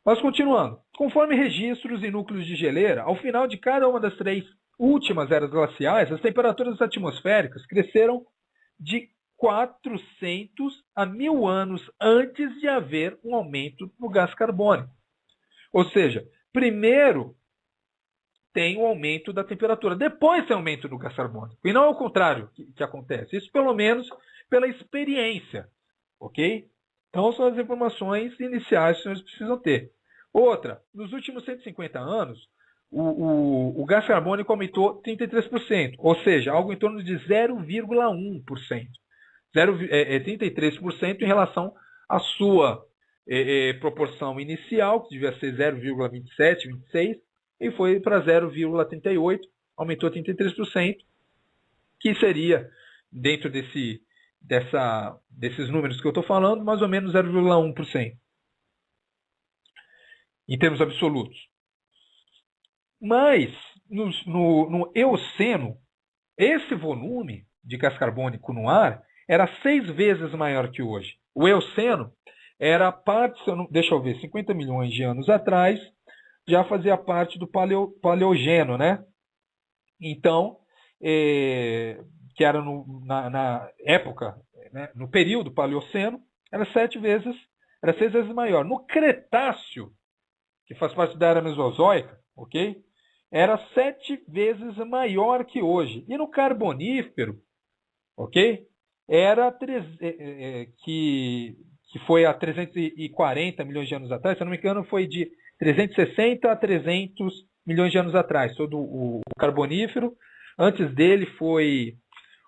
Mas continuando. Conforme registros em núcleos de geleira, ao final de cada uma das 3 últimas eras glaciais, as temperaturas atmosféricas cresceram de 400 a 1000 anos antes de haver um aumento no gás carbônico. Ou seja, primeiro tem o aumento da temperatura, depois tem o aumento do gás carbônico. E não é o contrário que acontece. Isso pelo menos pela experiência. Ok? Então são as informações iniciais que os senhores precisam ter. Outra, nos últimos 150 anos, o gás carbônico aumentou 33%, ou seja, algo em torno de 0,1%. 33% em relação à sua proporção inicial, que devia ser 0,27, 26%, e foi para 0,38%, aumentou 33%, que seria, dentro desses números que eu estou falando, mais ou menos 0,1%. Em termos absolutos. Mas, no Eoceno, esse volume de gás carbônico no ar era 6 vezes maior que hoje. O Eoceno era parte, deixa eu ver, 50 milhões de anos atrás, já fazia parte do Paleogeno, né? Então, que era na época, né, no período Paleoceno, era 6 vezes maior. No Cretáceo, que faz parte da era Mesozoica, ok? Era 7 vezes maior que hoje. E no Carbonífero, ok? Era que foi há 340 milhões de anos atrás, se eu não me engano, foi de 360 a 300 milhões de anos atrás, todo o Carbonífero. Antes dele foi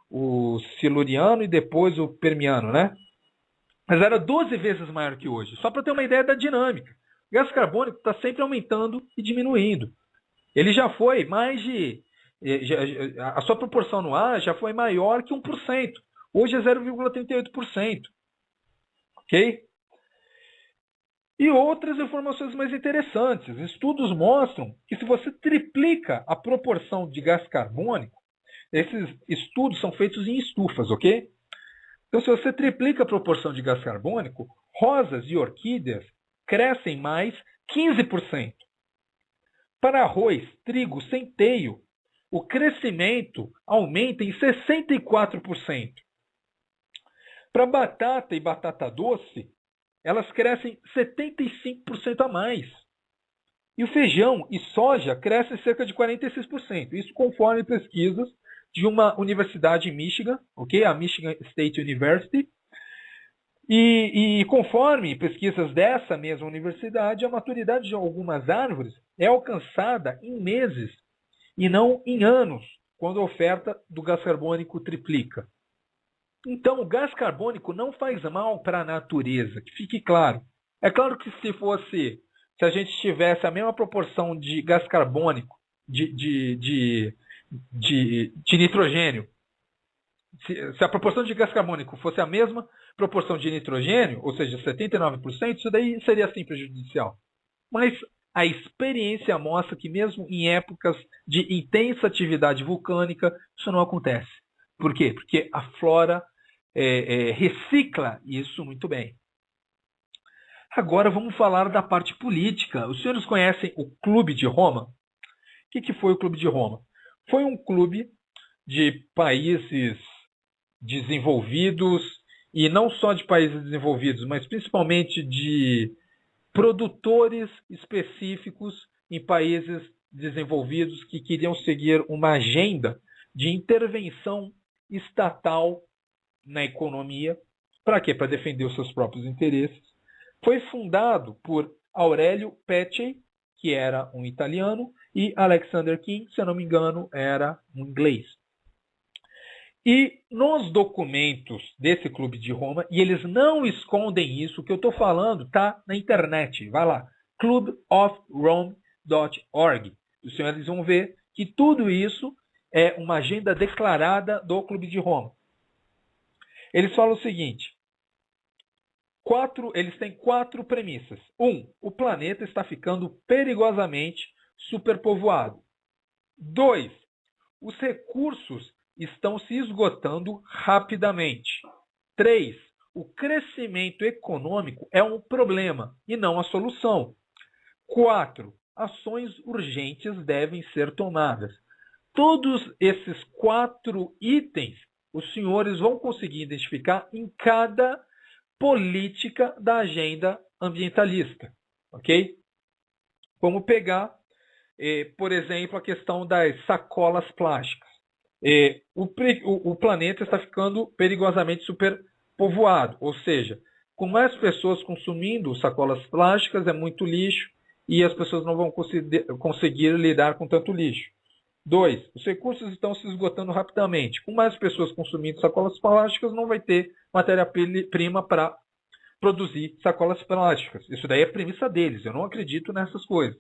o Siluriano e depois o Permiano, né? Mas era 12 vezes maior que hoje. Só para ter uma ideia da dinâmica. O gás carbônico está sempre aumentando e diminuindo. Ele já foi mais de... a sua proporção no ar já foi maior que 1%. Hoje é 0,38%. Ok? E outras informações mais interessantes. Estudos mostram que se você triplica a proporção de gás carbônico, esses estudos são feitos em estufas, ok? Então, se você triplica a proporção de gás carbônico, rosas e orquídeas crescem mais 15%. Para arroz, trigo, centeio, o crescimento aumenta em 64%. Para batata e batata doce, elas crescem 75% a mais. E o feijão e soja crescem cerca de 46%. Isso conforme pesquisas de uma universidade em Michigan, ok? A Michigan State University. E conforme pesquisas dessa mesma universidade, a maturidade de algumas árvores é alcançada em meses e não em anos, quando a oferta do gás carbônico triplica. Então, o gás carbônico não faz mal para a natureza, que fique claro. É claro que se a gente tivesse a mesma proporção de gás carbônico, de nitrogênio, se a proporção de gás carbônico fosse a mesma proporção de nitrogênio, ou seja, 79%, isso daí seria assim prejudicial. Mas a experiência mostra que mesmo em épocas de intensa atividade vulcânica, isso não acontece. Por quê? Porque a flora recicla isso muito bem. Agora vamos falar da parte política. Os senhores conhecem o Clube de Roma? O que foi o Clube de Roma? Foi um clube de países desenvolvidos, e não só de países desenvolvidos, mas principalmente de produtores específicos em países desenvolvidos que queriam seguir uma agenda de intervenção estatal na economia. Para quê? Para defender os seus próprios interesses. Foi fundado por Aurélio Peccei, que era um italiano, e Alexander King, se eu não me engano, era um inglês. E nos documentos desse Clube de Roma, e eles não escondem isso, o que eu estou falando está na internet. Vai lá, clubofrome.org. Os senhores vão ver que tudo isso é uma agenda declarada do Clube de Roma. Eles falam o seguinte: eles têm 4 premissas. 1. O planeta está ficando perigosamente superpovoado. 2. Os recursos estão se esgotando rapidamente. 3. O crescimento econômico é um problema e não a solução. 4. Ações urgentes devem ser tomadas. Todos esses 4 itens os senhores vão conseguir identificar em cada política da agenda ambientalista. Ok? Vamos pegar, por exemplo, a questão das sacolas plásticas. O planeta está ficando perigosamente superpovoado, ou seja, com mais pessoas consumindo sacolas plásticas, é muito lixo e as pessoas não vão conseguir lidar com tanto lixo. 2. Os recursos estão se esgotando rapidamente. Com mais pessoas consumindo sacolas plásticas, não vai ter matéria-prima para produzir sacolas plásticas. Isso daí é premissa deles, eu não acredito nessas coisas.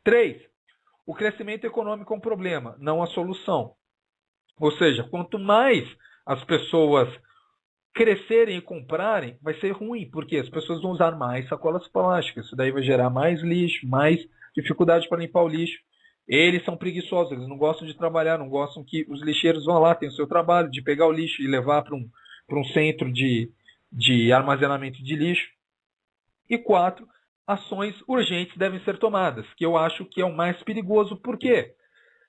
3. O crescimento econômico é um problema, não a solução. Ou seja, quanto mais as pessoas crescerem e comprarem, vai ser ruim, porque as pessoas vão usar mais sacolas plásticas. Isso daí vai gerar mais lixo, mais dificuldade para limpar o lixo. Eles são preguiçosos, eles não gostam de trabalhar, não gostam que os lixeiros vão lá, tenham o seu trabalho de pegar o lixo e levar para um centro de armazenamento de lixo. E 4, ações urgentes devem ser tomadas, que eu acho que é o mais perigoso. Por quê?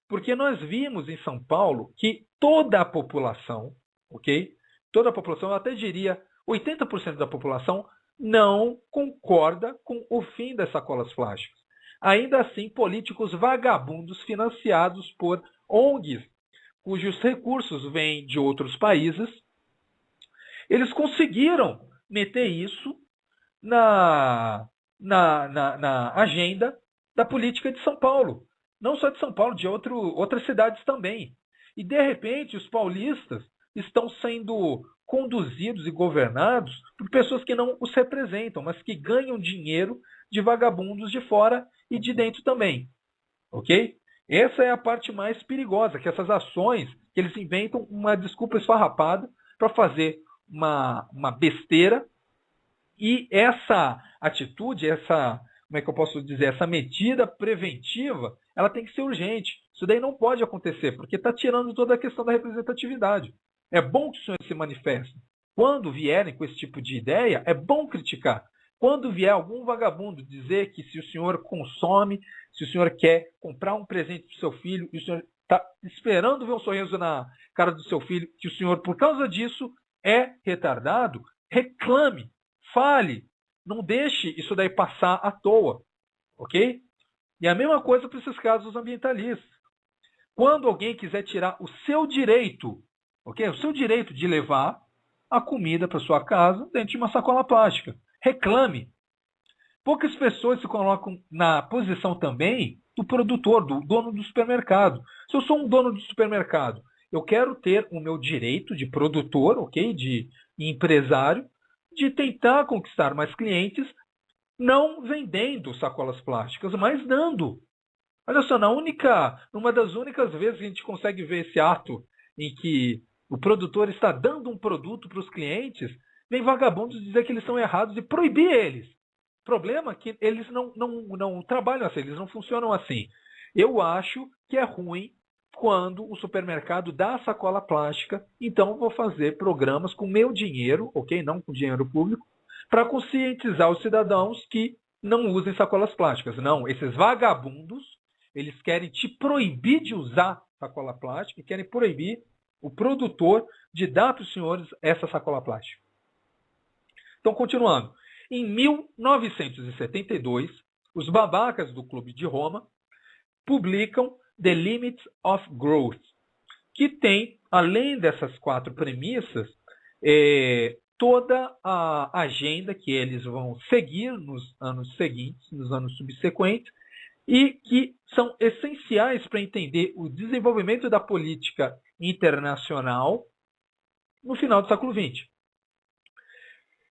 Porque nós vimos em São Paulo que toda a população, ok? Toda a população, eu até diria 80% da população, não concorda com o fim das sacolas plásticas. Ainda assim, políticos vagabundos financiados por ONGs, cujos recursos vêm de outros países, eles conseguiram meter isso na agenda da política de São Paulo. não só de São Paulo, de outras cidades também. E, de repente, os paulistas estão sendo conduzidos e governados por pessoas que não os representam, mas que ganham dinheiro de vagabundos de fora e de dentro também. Ok? Essa é a parte mais perigosa, que essas ações, que eles inventam uma desculpa esfarrapada para fazer uma besteira, e essa atitude, como é que eu posso dizer, essa medida preventiva, ela tem que ser urgente. Isso daí não pode acontecer, porque está tirando toda a questão da representatividade. É bom que os senhores se manifestem. Quando vierem com esse tipo de ideia, é bom criticar. Quando vier algum vagabundo dizer que se o senhor consome, se o senhor quer comprar um presente para o seu filho, e o senhor está esperando ver um sorriso na cara do seu filho, que o senhor, por causa disso, é retardado, reclame, fale, não deixe isso daí passar à toa, ok? E a mesma coisa para esses casos ambientalistas. Quando alguém quiser tirar o seu direito, ok? O seu direito de levar a comida para sua casa dentro de uma sacola plástica, reclame. Poucas pessoas se colocam na posição também do produtor, do dono do supermercado. Se eu sou um dono do supermercado, eu quero ter o meu direito de produtor, ok? De empresário, de tentar conquistar mais clientes, não vendendo sacolas plásticas, mas dando. Olha só, numa das únicas vezes que a gente consegue ver esse ato em que o produtor está dando um produto para os clientes, vem vagabundos dizer que eles estão errados e proibir eles. O problema é que eles não trabalham assim, eles não funcionam assim. Eu acho que é ruim quando o supermercado dá a sacola plástica, então vou fazer programas com meu dinheiro, ok? Não com dinheiro público, para conscientizar os cidadãos que não usem sacolas plásticas. Não, esses vagabundos, eles querem te proibir de usar sacola plástica e querem proibir o produtor de dar para os senhores essa sacola plástica. Então, continuando. Em 1972, os babacas do Clube de Roma publicam The Limits of Growth, que tem, além dessas 4 premissas, toda a agenda que eles vão seguir nos anos seguintes, nos anos subsequentes, e que são essenciais para entender o desenvolvimento da política internacional no final do século XX.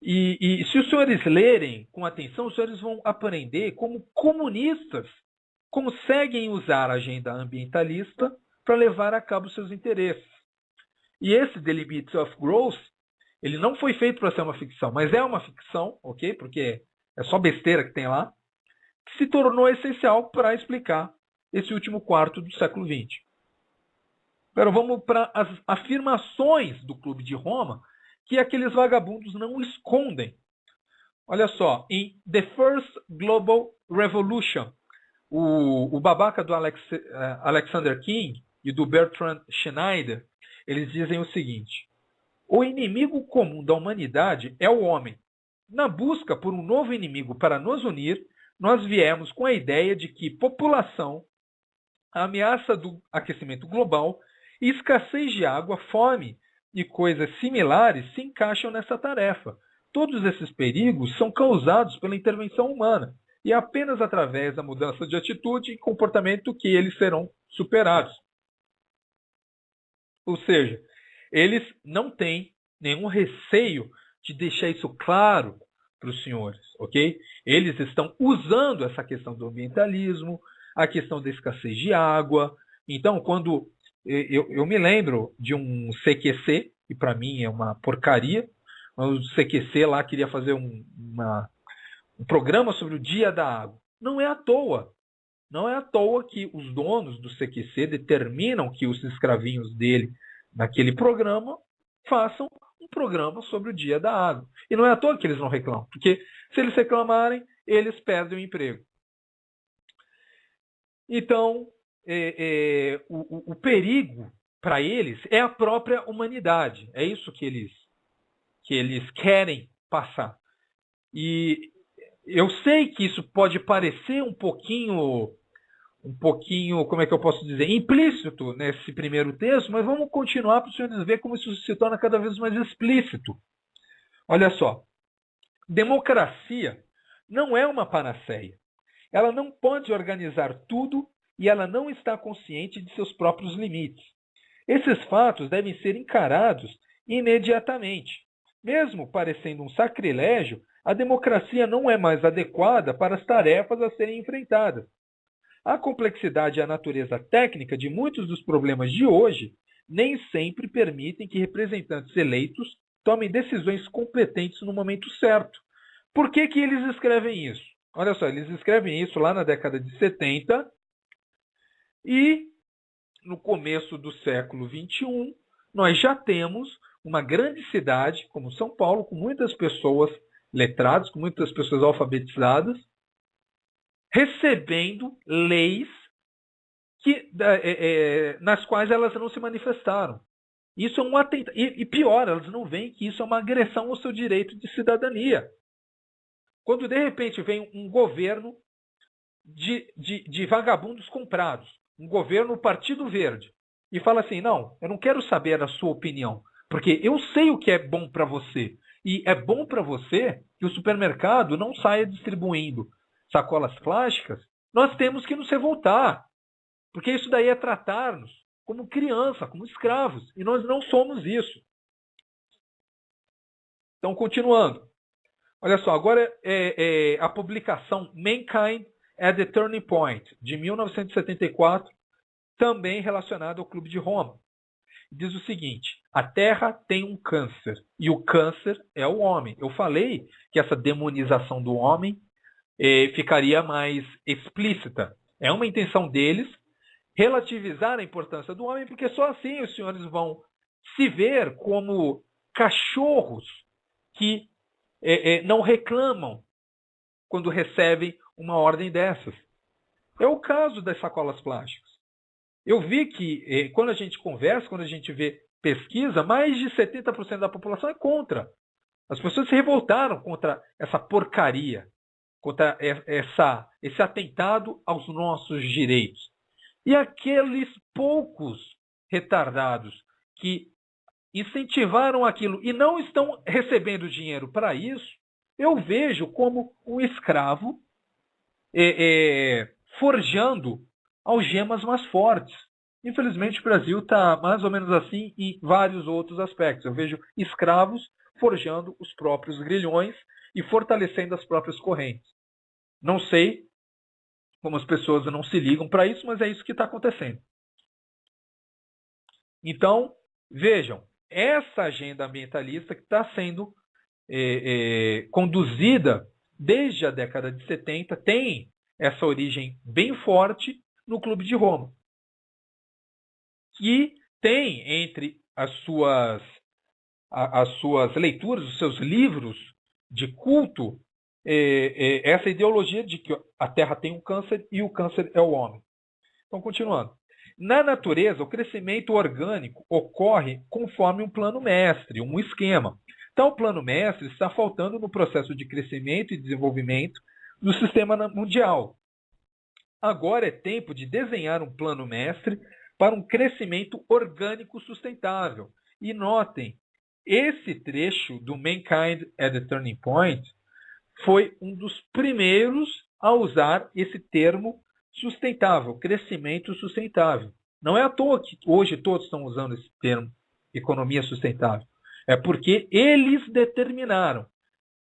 E se os senhores lerem com atenção, os senhores vão aprender como comunistas conseguem usar a agenda ambientalista para levar a cabo seus interesses. E esse The Limits of Growth, ele não foi feito para ser uma ficção, mas é uma ficção, ok? Porque é só besteira que tem lá, que se tornou essencial para explicar esse último quarto do século XX. Agora vamos para as afirmações do Clube de Roma, que aqueles vagabundos não escondem. Olha só, em The First Global Revolution, o babaca do Alexander King e do Bertrand Schneider, eles dizem o seguinte: o inimigo comum da humanidade é o homem. Na busca por um novo inimigo para nos unir, nós viemos com a ideia de que população, a ameaça do aquecimento global, escassez de água, fome e coisas similares se encaixam nessa tarefa. Todos esses perigos são causados pela intervenção humana e é apenas através da mudança de atitude e comportamento que eles serão superados. Ou seja, eles não têm nenhum receio de deixar isso claro para os senhores, ok? Eles estão usando essa questão do ambientalismo, a questão da escassez de água. Então, quando eu me lembro de um CQC, que para mim é uma porcaria, o CQC lá queria fazer um programa sobre o Dia da Água. Não é à toa. Não é à toa que os donos do CQC determinam que os escravinhos dele, naquele programa, façam um programa sobre o Dia da Água. E não é à toa que eles não reclamam, porque se eles reclamarem, eles perdem o emprego. Então, o perigo para eles é a própria humanidade. É isso que eles querem passar. E eu sei que isso pode parecer um pouquinho, como é que eu posso dizer, implícito nesse primeiro texto, mas vamos continuar para os senhores verem como isso se torna cada vez mais explícito. Olha só, democracia não é uma panaceia. Ela não pode organizar tudo e ela não está consciente de seus próprios limites. Esses fatos devem ser encarados imediatamente. Mesmo parecendo um sacrilégio, a democracia não é mais adequada para as tarefas a serem enfrentadas. A complexidade e a natureza técnica de muitos dos problemas de hoje nem sempre permitem que representantes eleitos tomem decisões competentes no momento certo. Por que eles escrevem isso? Olha só, eles escrevem isso lá na década de 70 e no começo do século XXI nós já temos uma grande cidade como São Paulo, com muitas pessoas letradas, com muitas pessoas alfabetizadas, recebendo leis nas quais elas não se manifestaram. Isso é um atentado. E pior, elas não veem que isso é uma agressão ao seu direito de cidadania. Quando de repente vem um governo de vagabundos comprados, um governo Partido Verde, e fala assim, não, eu não quero saber a sua opinião, porque eu sei o que é bom para você. E é bom para você que o supermercado não saia distribuindo sacolas plásticas, nós temos que nos revoltar. Porque isso daí é tratar-nos como criança, como escravos. E nós não somos isso. Então, continuando. Olha só, agora é a publicação Mankind at the Turning Point, de 1974, também relacionada ao Clube de Roma. Diz o seguinte, a Terra tem um câncer, e o câncer é o homem. Eu falei que essa demonização do homem ficaria mais explícita. É uma intenção deles relativizar a importância do homem, porque só assim os senhores vão se ver como cachorros que não reclamam quando recebem uma ordem dessas. É o caso das sacolas plásticas. Eu vi que quando a gente conversa, quando a gente vê pesquisa, mais de 70% da população é contra. As pessoas se revoltaram contra essa porcaria, contra esse atentado aos nossos direitos. E aqueles poucos retardados que incentivaram aquilo e não estão recebendo dinheiro para isso, eu vejo como um escravo forjando algemas mais fortes. Infelizmente, o Brasil está mais ou menos assim em vários outros aspectos. Eu vejo escravos forjando os próprios grilhões e fortalecendo as próprias correntes. Não sei como as pessoas não se ligam para isso, mas é isso que está acontecendo. Então, vejam, essa agenda ambientalista que está sendo conduzida desde a década de 70 tem essa origem bem forte no Clube de Roma, que tem entre as suas leituras, os seus livros de culto, essa ideologia de que a Terra tem um câncer e o câncer é o homem. Então, continuando. Na natureza, o crescimento orgânico ocorre conforme um plano mestre, um esquema. Tal plano mestre está faltando no processo de crescimento e desenvolvimento do sistema mundial. Agora é tempo de desenhar um plano mestre para um crescimento orgânico sustentável. E notem, esse trecho do Mankind at the Turning Point foi um dos primeiros a usar esse termo sustentável, crescimento sustentável. Não é à toa que hoje todos estão usando esse termo, economia sustentável. É porque eles determinaram.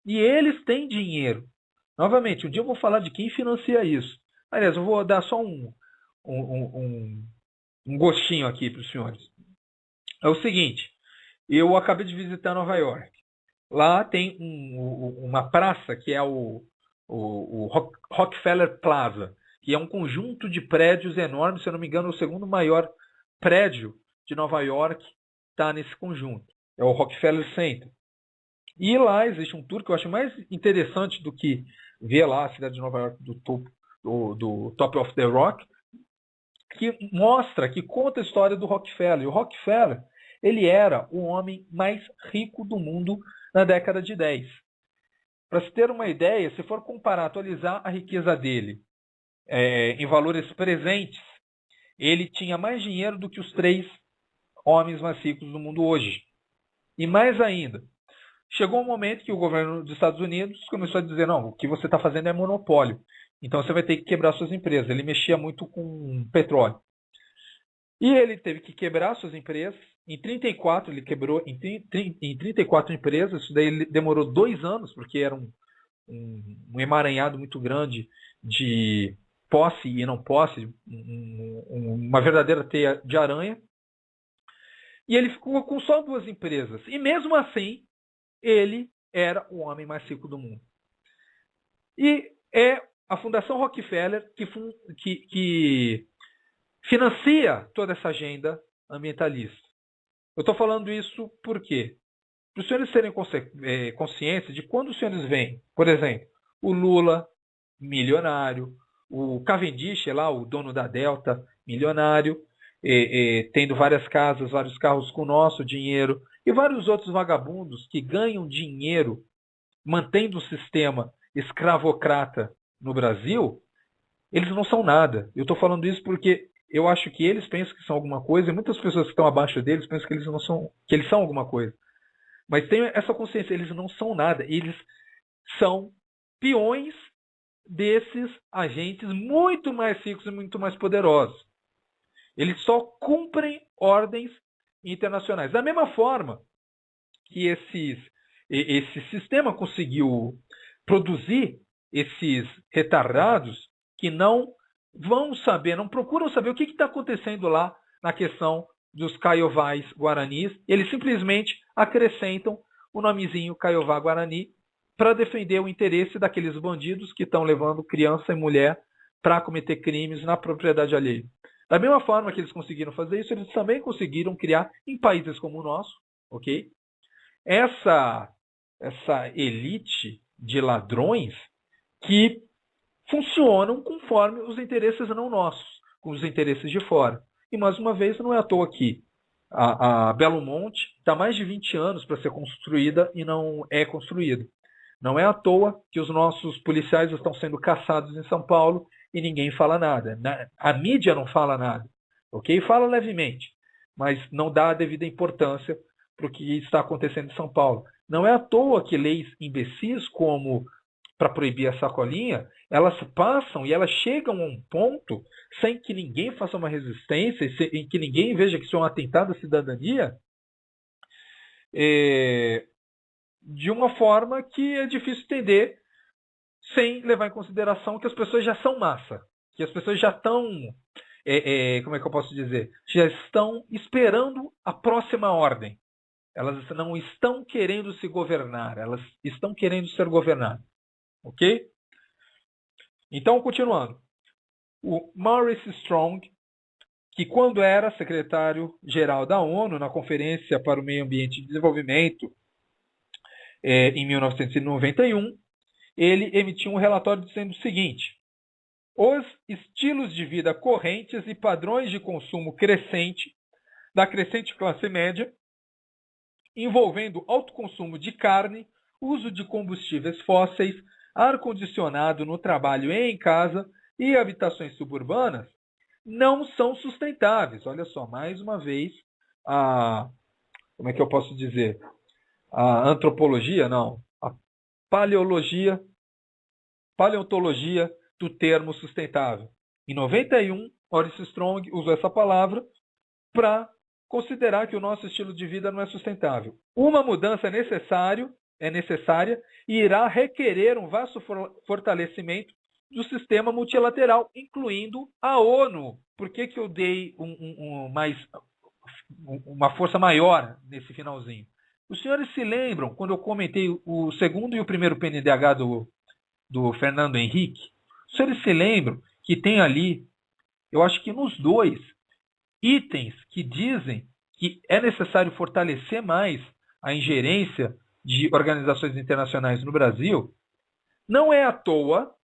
E eles têm dinheiro. Novamente, um dia eu vou falar de quem financia isso. Aliás, eu vou dar só um gostinho aqui para os senhores. É o seguinte, eu acabei de visitar Nova York. Lá tem uma praça que é o Rockefeller Plaza, que é um conjunto de prédios enormes, se eu não me engano, o segundo maior prédio de Nova York está nesse conjunto. É o Rockefeller Center. E lá existe um tour que eu acho mais interessante do que ver lá a cidade de Nova York do Top of the Rock, que mostra, que conta a história do Rockefeller. E o Rockefeller, ele era o homem mais rico do mundo na década de 10. Para se ter uma ideia, se for comparar, atualizar a riqueza dele em valores presentes, ele tinha mais dinheiro do que os 3 homens mais ricos do mundo hoje. E mais ainda, chegou um momento que o governo dos Estados Unidos começou a dizer, não, o que você está fazendo é monopólio. Então você vai ter que quebrar suas empresas. Ele mexia muito com petróleo. E ele teve que quebrar suas empresas. Em 34 ele quebrou em 34 empresas. Isso daí ele demorou 2 anos, porque era um emaranhado muito grande de posse e não posse, uma verdadeira teia de aranha. E ele ficou com só 2 empresas. E mesmo assim, ele era o homem mais rico do mundo. E é a Fundação Rockefeller que financia toda essa agenda ambientalista. Eu estou falando isso por quê? Para os senhores terem consciência de quando os senhores veem, por exemplo, o Lula, milionário, o Cavendish, lá, o dono da Delta, milionário, tendo várias casas, vários carros com o nosso dinheiro, e vários outros vagabundos que ganham dinheiro mantendo o sistema escravocrata no Brasil, eles não são nada. Eu estou falando isso porque eu acho que eles pensam que são alguma coisa, e muitas pessoas que estão abaixo deles pensam que eles não são, que eles são alguma coisa. Mas tenham essa consciência, eles não são nada. Eles são peões desses agentes muito mais ricos e muito mais poderosos. Eles só cumprem ordens internacionais. Da mesma forma que esse sistema conseguiu produzir esses retardados que não vão saber, não procuram saber o que está acontecendo lá na questão dos Caiovás Guaranis. Eles simplesmente acrescentam o nomezinho Caiová Guarani para defender o interesse daqueles bandidos que estão levando criança e mulher para cometer crimes na propriedade alheia. Da mesma forma que eles conseguiram fazer isso, eles também conseguiram criar em países como o nosso, ok? Essa elite de ladrões que funcionam conforme os interesses não nossos, com os interesses de fora. E mais uma vez, não é à toa que a Belo Monte está mais de 20 anos para ser construída e não é construída. Não é à toa que os nossos policiais estão sendo caçados em São Paulo e ninguém fala nada. A mídia não fala nada, ok? Fala levemente, mas não dá a devida importância para o que está acontecendo em São Paulo. Não é à toa que leis imbecis como para proibir a sacolinha, elas passam e elas chegam a um ponto sem que ninguém faça uma resistência, em que ninguém veja que isso é um atentado à cidadania, de uma forma que é difícil entender, sem levar em consideração que as pessoas já são massa, que as pessoas já estão, como é que eu posso dizer, já estão esperando a próxima ordem. Elas não estão querendo se governar, elas estão querendo ser governadas. Ok? Então, continuando. O Maurice Strong, que quando era secretário-geral da ONU, na Conferência para o Meio Ambiente e Desenvolvimento, em 1991, ele emitiu um relatório dizendo o seguinte: os estilos de vida correntes e padrões de consumo crescente da crescente classe média, envolvendo alto consumo de carne, uso de combustíveis fósseis, ar-condicionado no trabalho e em casa e habitações suburbanas, não são sustentáveis. Olha só, mais uma vez, como é que eu posso dizer? A antropologia, não. A paleontologia do termo sustentável. Em 91, Maurice Strong usou essa palavra para considerar que o nosso estilo de vida não é sustentável. Uma mudança é necessária e irá requerer um vasto fortalecimento do sistema multilateral, incluindo a ONU. Por que eu dei uma força maior nesse finalzinho? Os senhores se lembram, quando eu comentei o segundo e o primeiro PNDH do Fernando Henrique? Os senhores se lembram que tem ali, eu acho que nos 2, itens que dizem que é necessário fortalecer mais a ingerência de organizações internacionais no Brasil? Não é à toa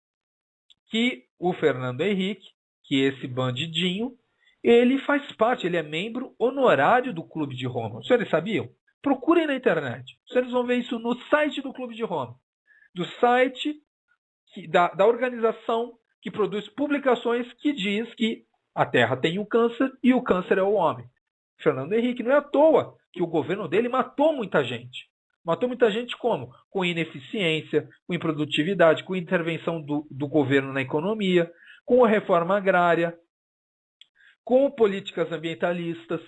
que o Fernando Henrique, que esse bandidinho, ele faz parte, ele é membro honorário do Clube de Roma. Os senhores sabiam? Procurem na internet. Os senhores vão ver isso no site do Clube de Roma. Do site da organização que produz publicações que diz que a Terra tem o câncer e o câncer é o homem. Fernando Henrique, não é à toa que o governo dele matou muita gente. Matou muita gente como? Com ineficiência, com improdutividade, com intervenção do governo na economia, com a reforma agrária, com políticas ambientalistas,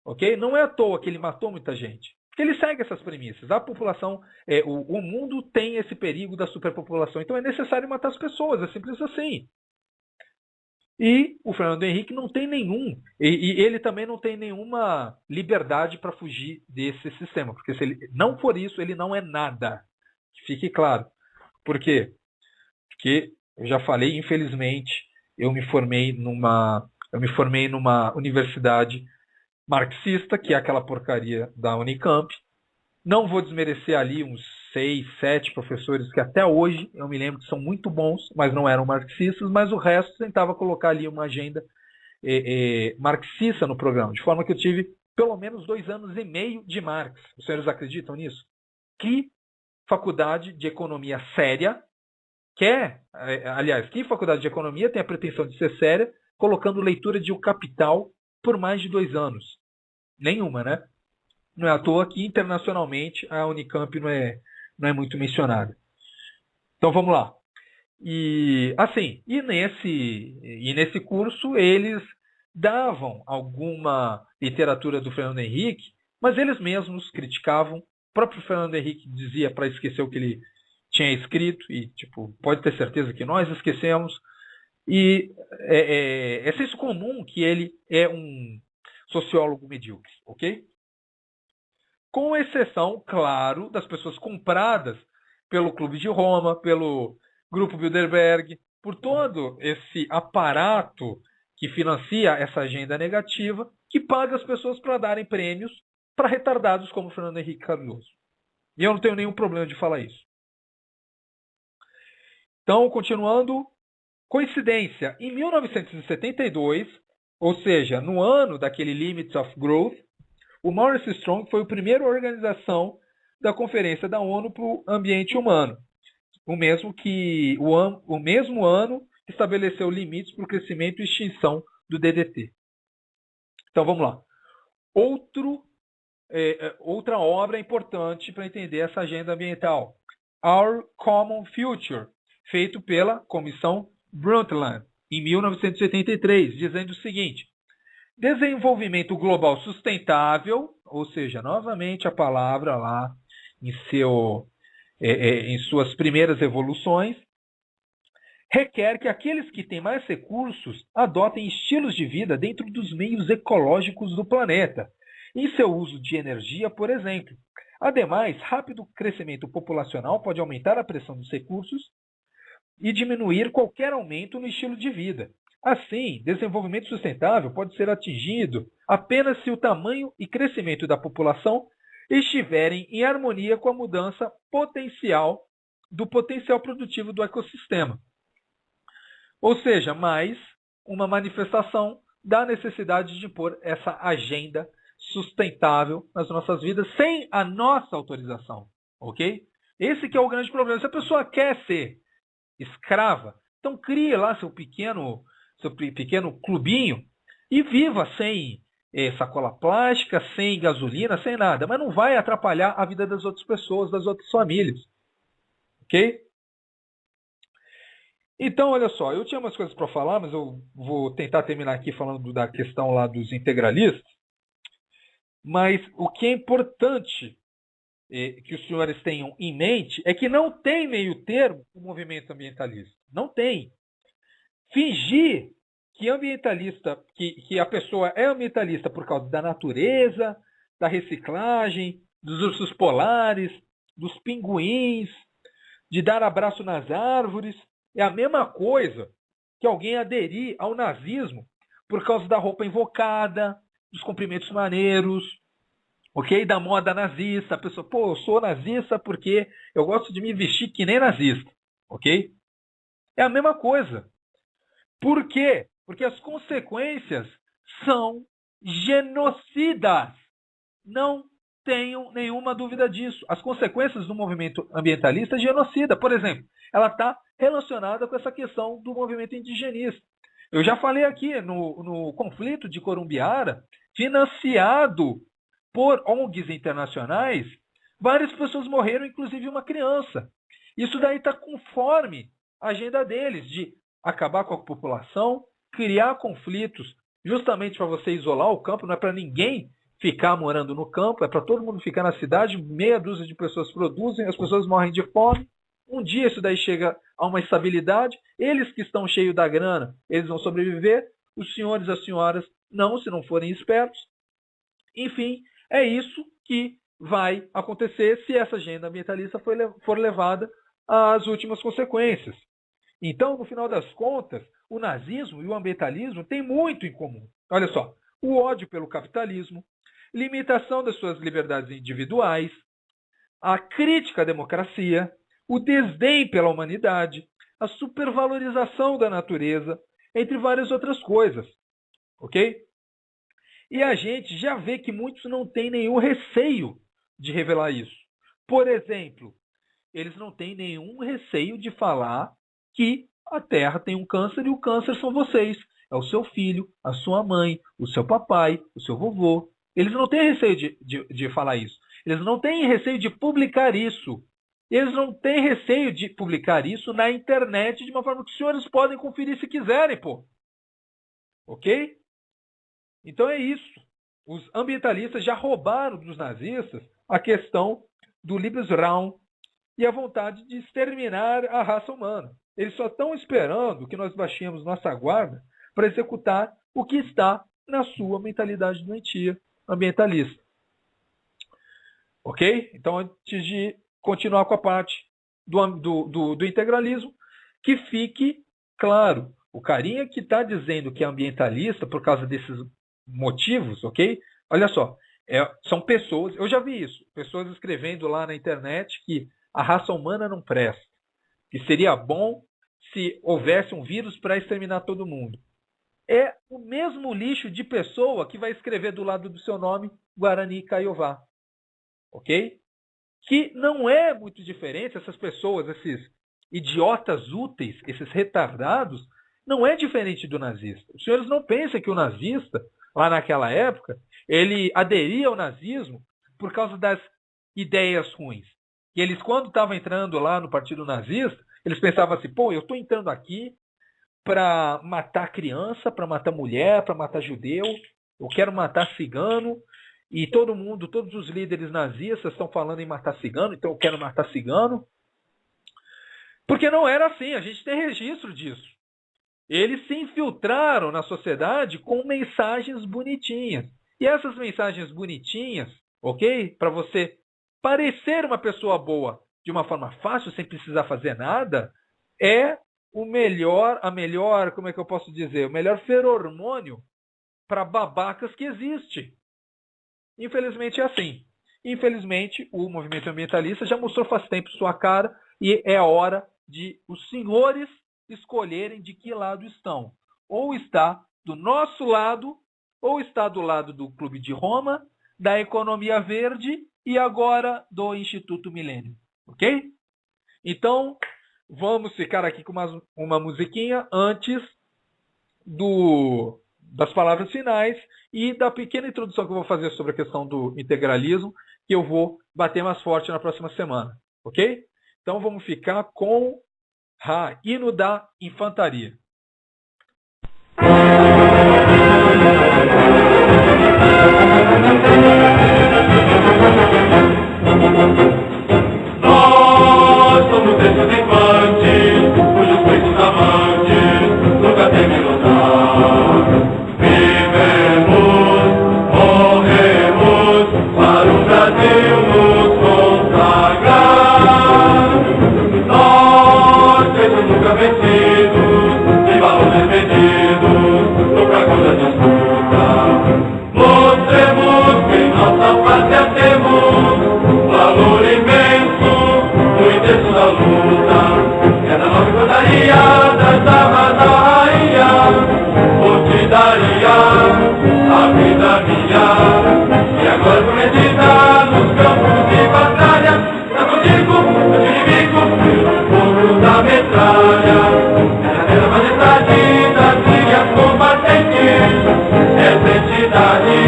ok? Não é à toa que ele matou muita gente. Porque ele segue essas premissas. A população, o mundo tem esse perigo da superpopulação, então é necessário matar as pessoas, é simples assim. E o Fernando Henrique não tem e ele também não tem nenhuma liberdade para fugir desse sistema, porque se ele não for isso, ele não é nada. Que fique claro. Por quê? Porque eu já falei, infelizmente, eu me formei numa universidade marxista, que é aquela porcaria da Unicamp. Não vou desmerecer ali uns 6, 7 professores que até hoje eu me lembro que são muito bons, mas não eram marxistas, mas o resto tentava colocar ali uma agenda marxista no programa, de forma que eu tive pelo menos 2 anos e meio de Marx. Os senhores acreditam nisso? Que faculdade de economia séria que faculdade de economia tem a pretensão de ser séria, colocando leitura de O Capital por mais de 2 anos? Nenhuma, né? Não é à toa que internacionalmente a Unicamp não é muito mencionada. Então vamos lá. E nesse curso eles davam alguma literatura do Fernando Henrique, mas eles mesmos criticavam. O próprio Fernando Henrique dizia para esquecer o que ele tinha escrito, e pode ter certeza que nós esquecemos. E é senso comum que ele é um sociólogo medíocre, ok? Com exceção, claro, das pessoas compradas pelo Clube de Roma, pelo Grupo Bilderberg, por todo esse aparato que financia essa agenda negativa, que paga as pessoas para darem prêmios para retardados como Fernando Henrique Cardoso. E eu não tenho nenhum problema de falar isso. Então, continuando, coincidência, em 1972, ou seja, no ano daquele Limits of Growth, o Maurice Strong foi o primeiro organização da Conferência da ONU para o Ambiente Humano, o mesmo ano estabeleceu limites para o crescimento e extinção do DDT. Então vamos lá. Outra obra importante para entender essa agenda ambiental, Our Common Future, feito pela Comissão Brundtland, em 1983, dizendo o seguinte: desenvolvimento global sustentável, ou seja, novamente a palavra lá em suas primeiras evoluções, requer que aqueles que têm mais recursos adotem estilos de vida dentro dos meios ecológicos do planeta, em seu uso de energia, por exemplo. Ademais, rápido crescimento populacional pode aumentar a pressão dos recursos e diminuir qualquer aumento no estilo de vida. Assim, desenvolvimento sustentável pode ser atingido apenas se o tamanho e crescimento da população estiverem em harmonia com a mudança do potencial produtivo do ecossistema. Ou seja, mais uma manifestação da necessidade de impor essa agenda sustentável nas nossas vidas sem a nossa autorização, ok? Esse que é o grande problema. Se a pessoa quer ser escrava, então crie lá seu pequeno clubinho e viva sem sacola plástica, sem gasolina, sem nada, mas não vai atrapalhar a vida das outras pessoas, das outras famílias, ok? Então, olha só, eu tinha umas coisas para falar, mas eu vou tentar terminar aqui falando da questão lá dos integralistas. Mas o que é importante que os senhores tenham em mente é que não tem meio termo o movimento ambientalista. Não tem. Fingir que a pessoa é ambientalista por causa da natureza, da reciclagem, dos ursos polares, dos pinguins, de dar abraço nas árvores, é a mesma coisa que alguém aderir ao nazismo por causa da roupa invocada, dos cumprimentos maneiros, ok? Da moda nazista. A pessoa, eu sou nazista porque eu gosto de me vestir que nem nazista, ok? É a mesma coisa. Por quê? Porque as consequências são genocidas. Não tenham nenhuma dúvida disso. As consequências do movimento ambientalista é genocida. Por exemplo, ela está relacionada com essa questão do movimento indigenista. Eu já falei aqui no conflito de Corumbiara, financiado por ONGs internacionais, Várias pessoas morreram, inclusive uma criança. Isso daí está conforme a agenda deles, de acabar com a população, criar conflitos, justamente para você isolar o campo, não é para ninguém ficar morando no campo, é para todo mundo ficar na cidade, meia dúzia de pessoas produzem, as pessoas morrem de fome. Um dia isso daí chega a uma estabilidade, eles que estão cheios da grana, eles vão sobreviver, os senhores e as senhoras não, se não forem espertos. Enfim, é isso que vai acontecer se essa agenda ambientalista for levada às últimas consequências. Então, no final das contas, o nazismo e o ambientalismo têm muito em comum. Olha só, o ódio pelo capitalismo, limitação das suas liberdades individuais, a crítica à democracia, o desdém pela humanidade, a supervalorização da natureza, entre várias outras coisas. Ok? E a gente já vê que muitos não têm nenhum receio de revelar isso. Por exemplo, eles não têm nenhum receio de falar que a Terra tem um câncer e o câncer são vocês. É o seu filho, a sua mãe, o seu papai, o seu vovô. Eles não têm receio de falar isso. Eles não têm receio de publicar isso. Eles não têm receio de publicar isso na internet de uma forma que os senhores podem conferir se quiserem, pô. Ok? Então é isso. Os ambientalistas já roubaram dos nazistas a questão do Lebensraum e a vontade de exterminar a raça humana. Eles só estão esperando que nós baixemos nossa guarda para executar o que está na sua mentalidade doentia ambientalista. Ok? Então, antes de continuar com a parte do integralismo, que fique claro, o carinha que está dizendo que é ambientalista por causa desses motivos, ok? Olha só, são pessoas, eu já vi isso, pessoas escrevendo lá na internet que a raça humana não presta, que seria bom se houvesse um vírus para exterminar todo mundo. É o mesmo lixo de pessoa que vai escrever do lado do seu nome Guarani Kaiowá, ok? Que não é muito diferente, essas pessoas, esses idiotas úteis, esses retardados, não é diferente do nazista. Os senhores não pensam que o nazista, lá naquela época, ele aderia ao nazismo por causa das ideias ruins. E eles, quando estavam entrando lá no partido nazista, eles pensavam assim, pô, eu estou entrando aqui para matar criança, para matar mulher, para matar judeu, eu quero matar cigano, e todos os líderes nazistas estão falando em matar cigano, então eu quero matar cigano. Porque não era assim, a gente tem registro disso. Eles se infiltraram na sociedade com mensagens bonitinhas. E essas mensagens bonitinhas, ok? Para você parecer uma pessoa boa de uma forma fácil, sem precisar fazer nada, é o melhor feromônio para babacas que existe. Infelizmente é assim. Infelizmente, o movimento ambientalista já mostrou faz tempo sua cara e é a hora de os senhores escolherem de que lado estão. Ou está do nosso lado, ou está do lado do Clube de Roma, da economia verde e agora do Instituto Milênio. Ok? Então, vamos ficar aqui com uma musiquinha antes das palavras finais e da pequena introdução que eu vou fazer sobre a questão do integralismo, que eu vou bater mais forte na próxima semana. Ok? Então, vamos ficar com Hino da Infantaria. Nós somos esses infantes, cujos peitos amantes nunca tem me lutar. Vivemos, morremos, para o Brasil nos consagrar. Nós, feitos nunca vencidos, de valor despedidos, no fragor da disputa. Mostremos que em nossa pátria temos valor imenso, no intenso da luta. É da nossa infantaria, das armas da rainha, eu te daria a vida minha. E agora prometida nos campos de batalha, tá contigo, eu te inimigo, pelo fogo da metralha. É na terra majestade das linhas combatentes, essa entidade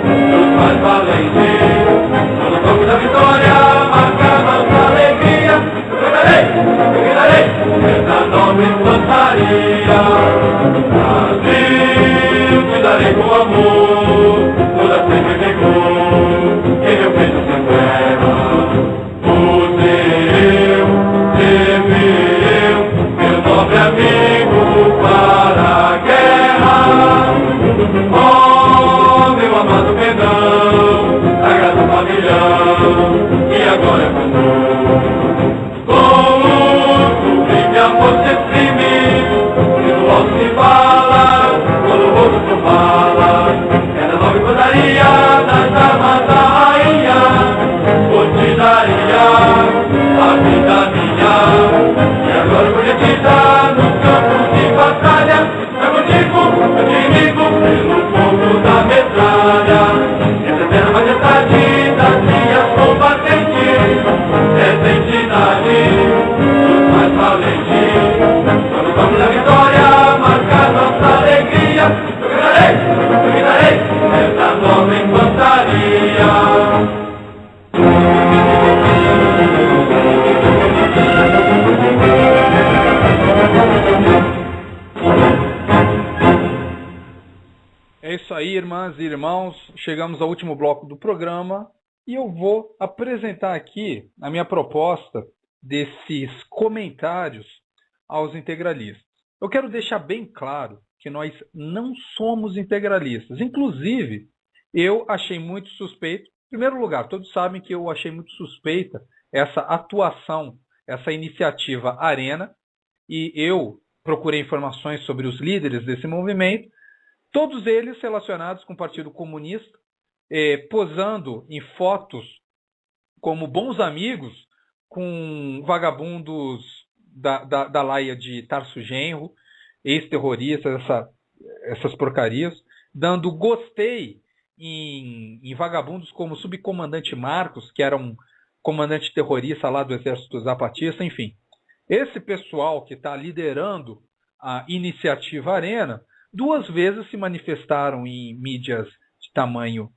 dos mais valentes, no toque da vitória. irmãs e irmãos, chegamos ao último bloco do programa e eu vou apresentar aqui a minha proposta desses comentários aos integralistas. Eu quero deixar bem claro que nós não somos integralistas. Inclusive, eu achei muito suspeito, em primeiro lugar, todos sabem que eu achei muito suspeita essa atuação, essa iniciativa Arena, e eu procurei informações sobre os líderes desse movimento, todos eles relacionados com o Partido Comunista, posando em fotos como bons amigos com vagabundos da laia de Tarso Genro, ex-terroristas, essas porcarias, dando gostei em vagabundos como o subcomandante Marcos, que era um comandante terrorista lá do Exército Zapatista, enfim. Esse pessoal que está liderando a iniciativa Arena, 2 vezes se manifestaram em mídias de tamanho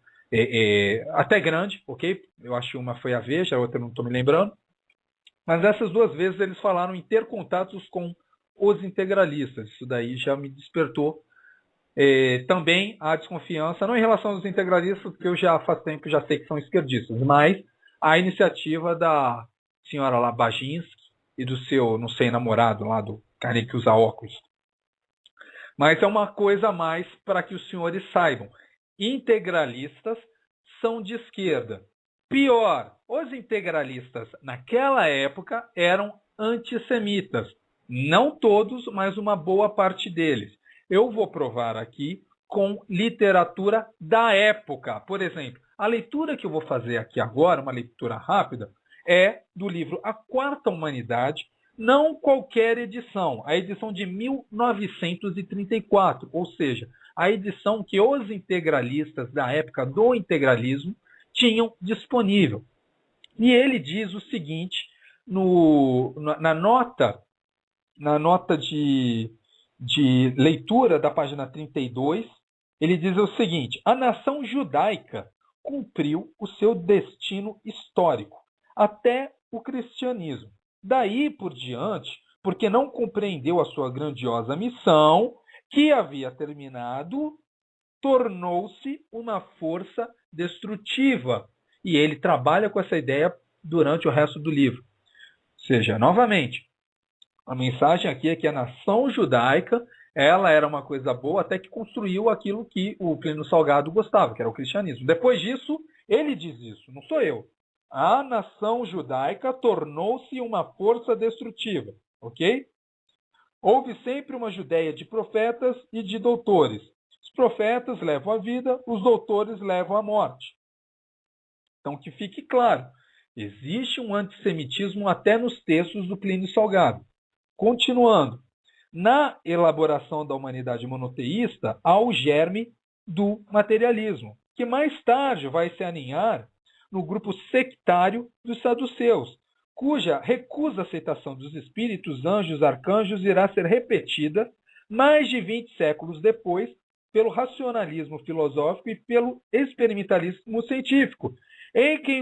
até grande, ok? Eu acho que uma foi a Veja, a outra não estou me lembrando. Mas essas 2 vezes eles falaram em ter contatos com os integralistas. Isso daí já me despertou também a desconfiança, não em relação aos integralistas, porque eu já faz tempo já sei que são esquerdistas, mas a iniciativa da senhora lá Baginski e do seu, não sei, namorado lá, do cara que usa óculos. Mas é uma coisa a mais para que os senhores saibam. Integralistas são de esquerda. Pior, os integralistas naquela época eram antissemitas. Não todos, mas uma boa parte deles. Eu vou provar aqui com literatura da época. Por exemplo, a leitura que eu vou fazer aqui agora, uma leitura rápida, é do livro A Quarta Humanidade, não qualquer edição, a edição de 1934, ou seja, a edição que os integralistas da época do integralismo tinham disponível. E ele diz o seguinte, na nota de leitura da página 32, ele diz o seguinte: a nação judaica cumpriu o seu destino histórico até o cristianismo. Daí por diante, porque não compreendeu a sua grandiosa missão, que havia terminado, tornou-se uma força destrutiva. E ele trabalha com essa ideia durante o resto do livro. Ou seja, novamente, a mensagem aqui é que a nação judaica, ela era uma coisa boa até que construiu aquilo que o Plínio Salgado gostava, que era o cristianismo. Depois disso, ele diz isso, não sou eu. A nação judaica tornou-se uma força destrutiva, ok? Houve sempre uma Judéia de profetas e de doutores. Os profetas levam a vida, os doutores levam a morte. Então, que fique claro, existe um antissemitismo até nos textos do Plínio Salgado. Continuando, na elaboração da humanidade monoteísta, há o germe do materialismo, que mais tarde vai se aninhar no grupo sectário dos saduceus, cuja recusa aceitação dos espíritos, anjos, arcanjos irá ser repetida mais de 20 séculos depois pelo racionalismo filosófico e pelo experimentalismo científico, em que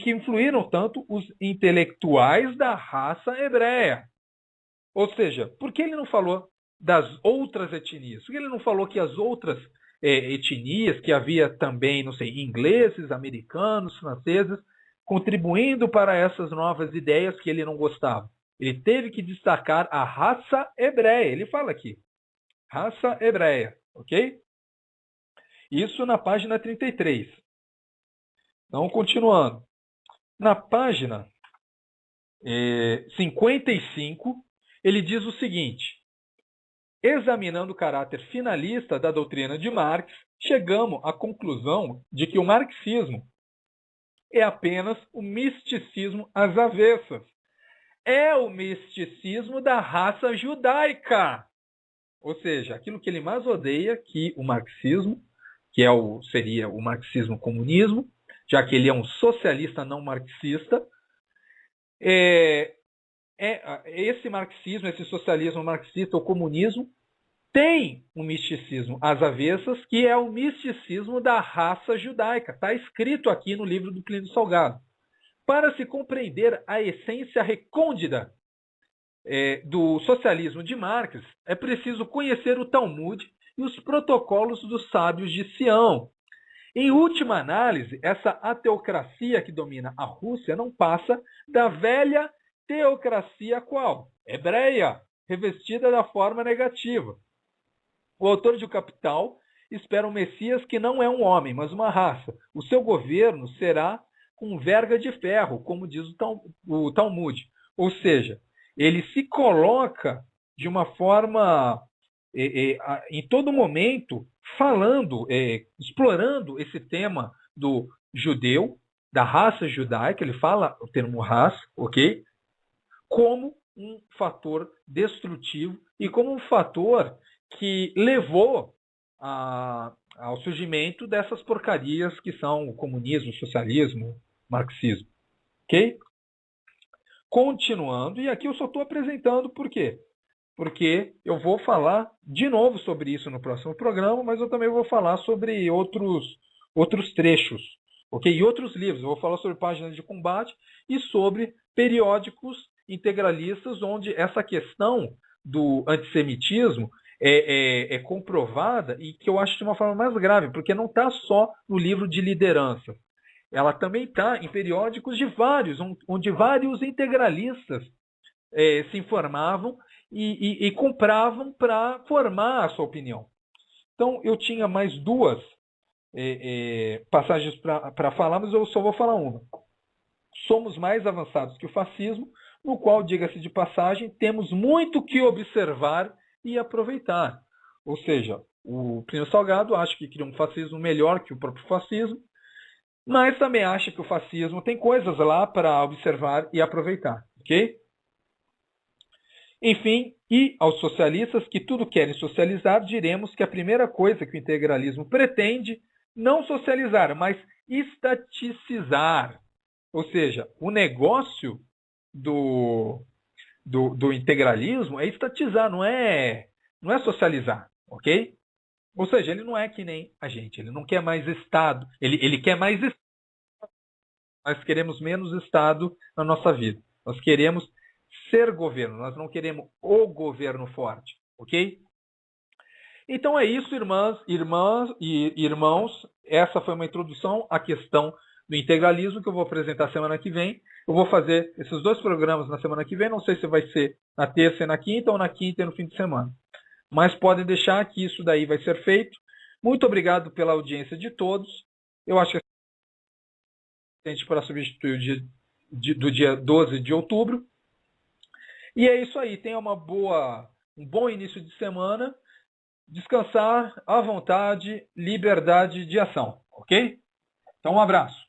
influíram tanto os intelectuais da raça hebreia. Ou seja, por que ele não falou das outras etnias? Por que ele não falou que as outras etnias, que havia também, não sei, ingleses, americanos, franceses, contribuindo para essas novas ideias que ele não gostava? Ele teve que destacar a raça hebreia. Ele fala aqui, raça hebreia, ok? Isso na página 33. Então, continuando. Na página 55, ele diz o seguinte: examinando o caráter finalista da doutrina de Marx, chegamos à conclusão de que o marxismo é apenas o misticismo às avessas. É o misticismo da raça judaica. Ou seja, aquilo que ele mais odeia, que o marxismo, que seria o marxismo-comunismo, já que ele é um socialista não marxista, esse marxismo, esse socialismo marxista ou comunismo, tem um misticismo às avessas, que é o misticismo da raça judaica. Está escrito aqui no livro do Plínio Salgado. Para se compreender a essência recôndita do socialismo de Marx, é preciso conhecer o Talmud e os protocolos dos sábios de Sião. Em última análise, essa ateocracia que domina a Rússia não passa da velha teocracia qual? Hebreia, revestida da forma negativa. O autor de O Capital espera um Messias que não é um homem, mas uma raça. O seu governo será com verga de ferro, como diz o Talmud. Ou seja, ele se coloca de uma forma, em todo momento, falando, explorando esse tema do judeu, da raça judaica, ele fala o termo raça, ok? Como um fator destrutivo e como um fator que levou ao surgimento dessas porcarias que são o comunismo, o socialismo, o marxismo. Ok? Continuando, e aqui eu só estou apresentando por quê? Porque eu vou falar de novo sobre isso no próximo programa, mas eu também vou falar sobre outros trechos, ok? E outros livros. Eu vou falar sobre Páginas de Combate e sobre periódicos integralistas, onde essa questão do antissemitismo é comprovada e que eu acho de uma forma mais grave, porque não está só no livro de liderança. Ela também está em periódicos de vários, onde vários integralistas se informavam e compravam para formar a sua opinião. Então, eu tinha mais duas passagens para falar, mas eu só vou falar uma. Somos mais avançados que o fascismo, no qual, diga-se de passagem, temos muito que observar e aproveitar. Ou seja, o Plínio Salgado acha que cria um fascismo melhor que o próprio fascismo, mas também acha que o fascismo tem coisas lá para observar e aproveitar. Ok? Enfim, e aos socialistas que tudo querem socializar, diremos que a primeira coisa que o integralismo pretende não socializar, mas estaticizar. Ou seja, o negócio do integralismo é estatizar, não é socializar, ok? Ou seja, ele não é que nem a gente, ele não quer mais Estado, ele quer mais Estado. Nós queremos menos Estado na nossa vida. Nós queremos ser governo, nós não queremos o governo forte, ok? Então é isso, irmãs e irmãos. Essa foi uma introdução à questão do integralismo que eu vou apresentar semana que vem. Eu vou fazer esses 2 programas na semana que vem. Não sei se vai ser na terça e na quinta ou na quinta e no fim de semana. Mas podem deixar que isso daí vai ser feito. Muito obrigado pela audiência de todos. Eu acho que é suficiente para substituir o dia do dia 12 de outubro. E é isso aí. Tenha um bom início de semana. Descansar à vontade, liberdade de ação. Ok? Então, um abraço.